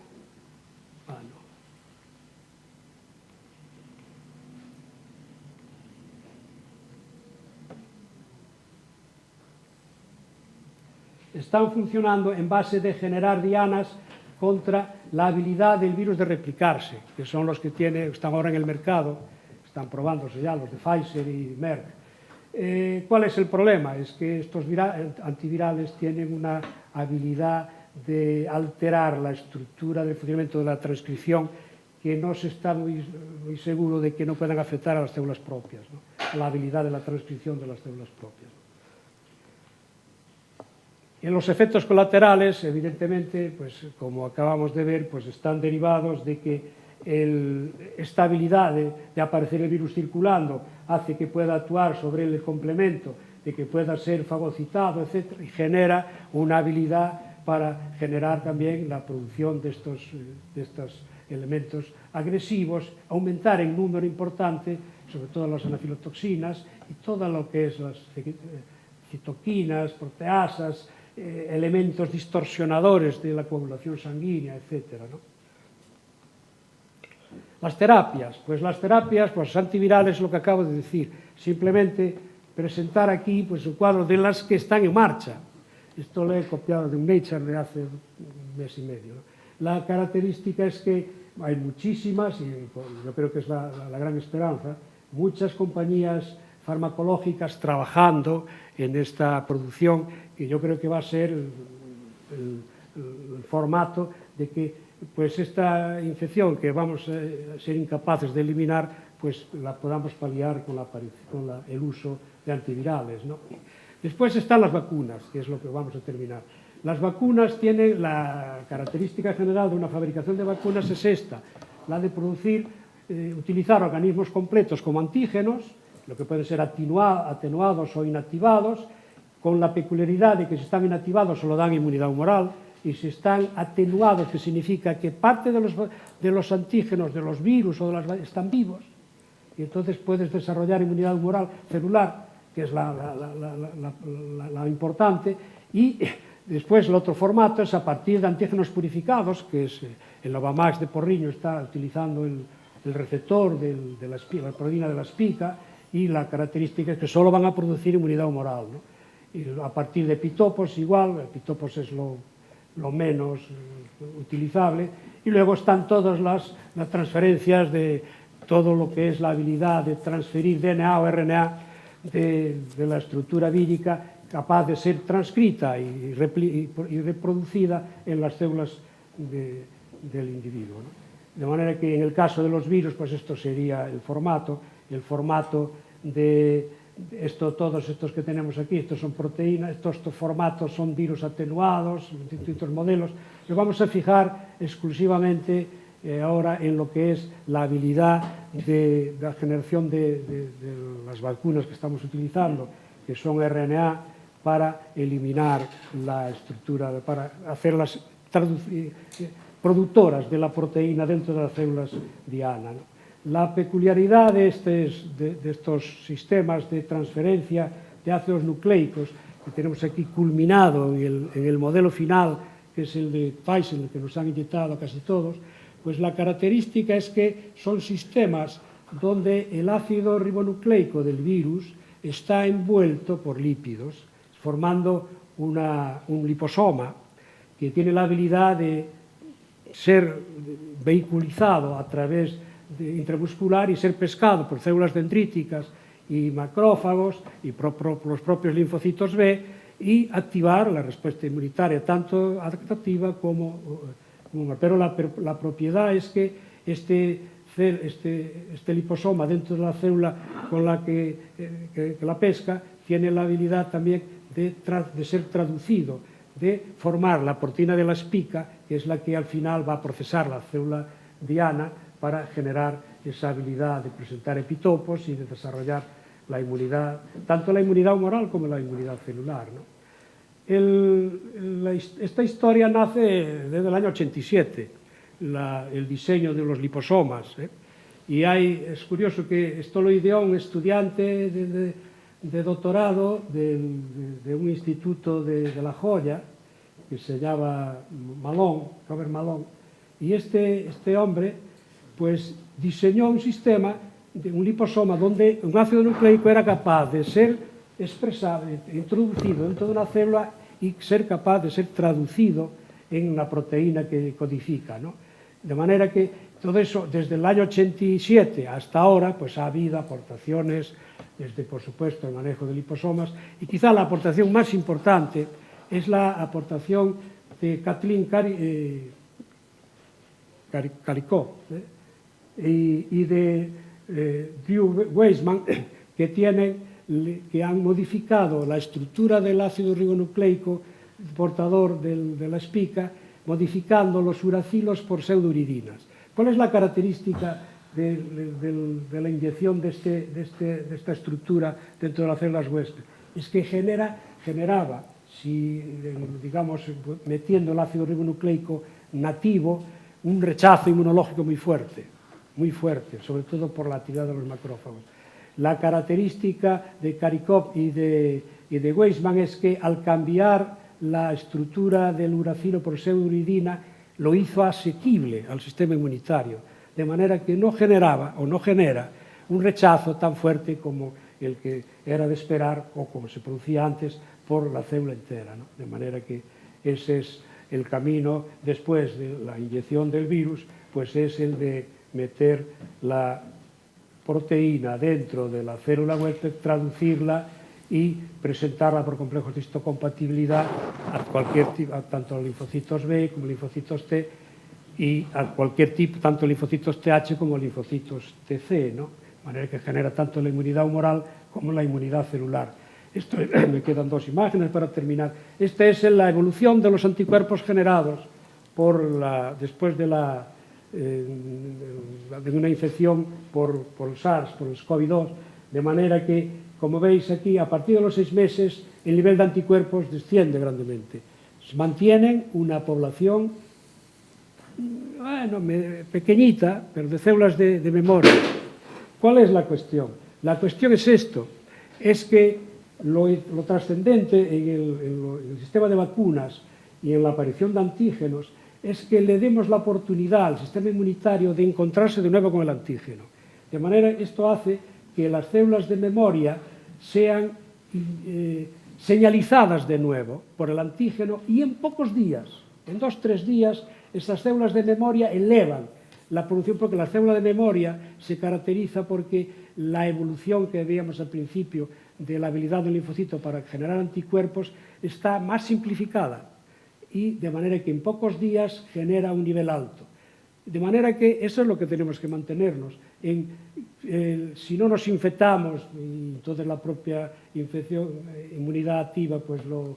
Están funcionando en base de generar dianas contra la habilidad del virus de replicarse, que son los que están ahora en el mercado, están probándose ya los de Pfizer y Merck. ¿Cuál es el problema? Es que estos antivirales tienen una habilidad de alterar la estructura del funcionamiento de la transcripción que no se está muy seguro de que no puedan afectar a las células propias, ¿no? A la habilidad de la transcripción de las células propias. En los efectos colaterales, evidentemente, pues, como acabamos de ver, pues, están derivados de que esta habilidad de aparecer el virus circulando hace que pueda actuar sobre el complemento, de que pueda ser fagocitado, etc., y genera una habilidad para generar también la producción de estos elementos agresivos, aumentar en número importante, sobre todo las anafilotoxinas y todo lo que es las citoquinas, proteasas, elementos distorsionadores de la coagulación sanguínea, etc., ¿no? Las terapias, pues antivirales, lo que acabo de decir, simplemente presentar aquí pues un cuadro de las que están en marcha. Esto lo he copiado de un Nature de hace un mes y medio, ¿no? La característica es que hay muchísimas, y yo creo que es la gran esperanza, muchas compañías farmacológicas trabajando en esta producción, que yo creo que va a ser el formato de que pues esta infección que vamos a ser incapaces de eliminar, pues la podamos paliar con el uso de antivirales, ¿no? Después están las vacunas, que es lo que vamos a terminar. Las vacunas tienen la característica general de una fabricación de vacunas es esta, la de utilizar organismos completos como antígenos, lo que pueden ser atenuados o inactivados, con la peculiaridad de que si están inactivados solo dan inmunidad humoral, y si están atenuados, que significa que parte de los antígenos, de los virus están vivos, y entonces puedes desarrollar inmunidad humoral celular, que es la importante, y después el otro formato es a partir de antígenos purificados, que es el Novavax de Porriño está utilizando el receptor de la proteína de la espica, y la característica es que solo van a producir inmunidad humoral, ¿no? Y a partir de epitopos igual, epitopos es lo menos utilizable, y luego están todas las transferencias de todo lo que es la habilidad de transferir DNA o RNA de la estructura vírica capaz de ser transcrita y reproducida en las células del individuo, ¿no? De manera que en el caso de los virus, pues esto sería el formato de todos estos que tenemos aquí, estos son proteínas, estos formatos son virus atenuados, distintos modelos. Nos vamos a fijar exclusivamente ahora en lo que es la habilidad de la generación de las vacunas que estamos utilizando, que son RNA, para eliminar la estructura, para hacerlas productoras de la proteína dentro de las células diana, ¿no? La peculiaridad de estos sistemas de transferencia de ácidos nucleicos que tenemos aquí culminado en el modelo final, que es el de Pfizer, el que nos han inyectado casi todos, pues la característica es que son sistemas donde el ácido ribonucleico del virus está envuelto por lípidos, formando un liposoma que tiene la habilidad de ser vehiculizado a través intramuscular y ser pescado por células dendríticas y macrófagos y los propios linfocitos B y activar la respuesta inmunitaria, tanto adaptativa como pero la propiedad es que este liposoma dentro de la célula con la que la pesca tiene la habilidad también de ser traducido, de formar la proteína de la espica, que es la que al final va a procesar la célula diana para generar esa habilidad de presentar epitopos y de desarrollar la inmunidad, tanto la inmunidad humoral como la inmunidad celular, ¿no? Esta historia nace desde el año 87, el diseño de los liposomas, y es curioso que esto lo ideó un estudiante de doctorado de un instituto de La Joya, que se llama Robert Malone, y este hombre pues diseñó un sistema de un liposoma donde un ácido nucleico era capaz de ser expresado, introducido dentro de una célula y ser capaz de ser traducido en una proteína que codifica, ¿no? De manera que todo eso, desde el año 87 hasta ahora, pues ha habido aportaciones desde, por supuesto, el manejo de liposomas, y quizá la aportación más importante es la aportación de Kathleen Caricó y de Drew Weissman, que han modificado la estructura del ácido ribonucleico portador de la espica, modificando los uracilos por pseudouridinanas. ¿Cuál es la característica de la inyección de esta estructura dentro de las células huésped? Es que generaba, digamos, metiendo el ácido ribonucleico nativo, un rechazo inmunológico muy fuerte, sobre todo por la actividad de los macrófagos. La característica de Caricó y de Weissman es que al cambiar la estructura del uracilo por pseudouridina lo hizo asequible al sistema inmunitario, de manera que no generaba o no genera un rechazo tan fuerte como el que era de esperar o como se producía antes por la célula entera, ¿no? De manera que ese es el camino después de la inyección del virus, pues es el de meter la proteína dentro de la célula huésped, traducirla y presentarla por complejos de histocompatibilidad a cualquier tipo, tanto a linfocitos B como linfocitos T, y a cualquier tipo, tanto linfocitos TH como linfocitos TC, ¿no? De manera que genera tanto la inmunidad humoral como la inmunidad celular. Me quedan dos imágenes para terminar. Esta es la evolución de los anticuerpos generados después de una infección por el SARS, por el SCOV-2, de manera que, como veis aquí, a partir de los 6 meses, el nivel de anticuerpos desciende grandemente. Se mantienen una población, pequeñita, pero de células de memoria. ¿Cuál es la cuestión? La cuestión es esto, es que lo trascendente en el sistema de vacunas y en la aparición de antígenos es que le demos la oportunidad al sistema inmunitario de encontrarse de nuevo con el antígeno. De manera, esto hace que las células de memoria sean señalizadas de nuevo por el antígeno y en pocos días, en 2 o 3 días, esas células de memoria elevan la producción, porque la célula de memoria se caracteriza porque la evolución que veíamos al principio de la habilidad del linfocito para generar anticuerpos está más simplificada y de manera que en pocos días genera un nivel alto. De manera que eso es lo que tenemos que mantenernos. Si no nos infectamos, y entonces la propia inmunidad activa pues lo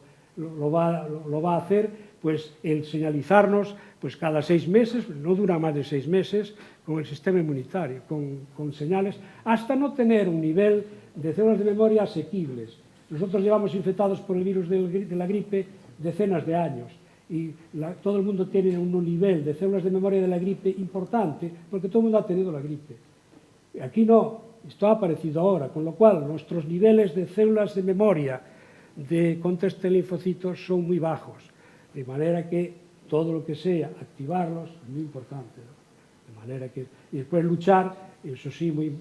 va a hacer, pues el señalizarnos pues cada 6 meses, no dura más de 6 meses, con el sistema inmunitario, con señales, hasta no tener un nivel de células de memoria asequibles. Nosotros llevamos infectados por el virus de la gripe decenas de años y todo el mundo tiene un nivel de células de memoria de la gripe importante porque todo el mundo ha tenido la gripe. Aquí no, esto ha aparecido ahora, con lo cual nuestros niveles de células de memoria contra este linfocito son muy bajos, de manera que todo lo que sea activarlos es muy importante, ¿no? De manera que, y después luchar, eso sí, muy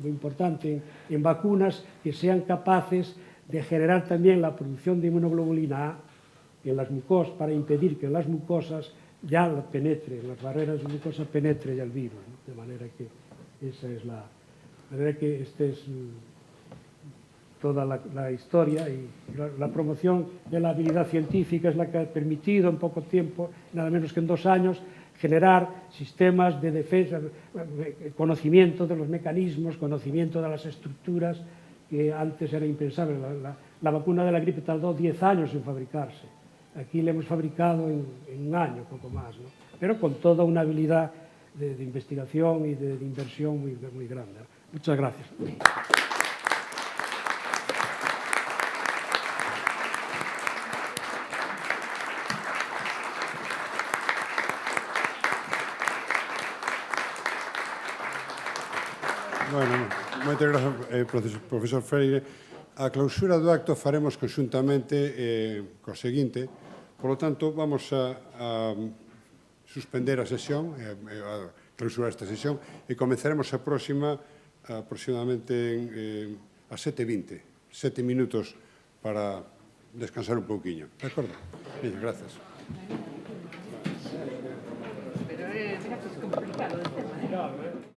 importante, en vacunas que sean capaces de generar también la producción de inmunoglobulina A en las mucosas, para impedir que en las mucosas ya penetre, en las barreras de mucosa penetre ya el virus, ¿no? De manera que esa es la manera que esta es toda la historia y la promoción de la habilidad científica es la que ha permitido en poco tiempo, nada menos que en 2 años, generar sistemas de defensa, conocimiento de los mecanismos, conocimiento de las estructuras que antes era impensable. La vacuna de la gripe tardó 10 años en fabricarse. Aquí la hemos fabricado en 1 año, poco más, ¿no? Pero con toda una habilidad de investigación y de inversión muy grande. Muchas gracias. Bueno, moitas grazas, profesor Freire. A clausura do acto faremos conxuntamente co seguinte. Por lo tanto, vamos a suspender a sesión, a clausurar esta sesión, e comenzaremos a próxima aproximadamente a 7:20. 7 minutos para descansar un pouquiño. De acordo? Bien, gracias. Pero mira que es complicado el tema, ¿eh?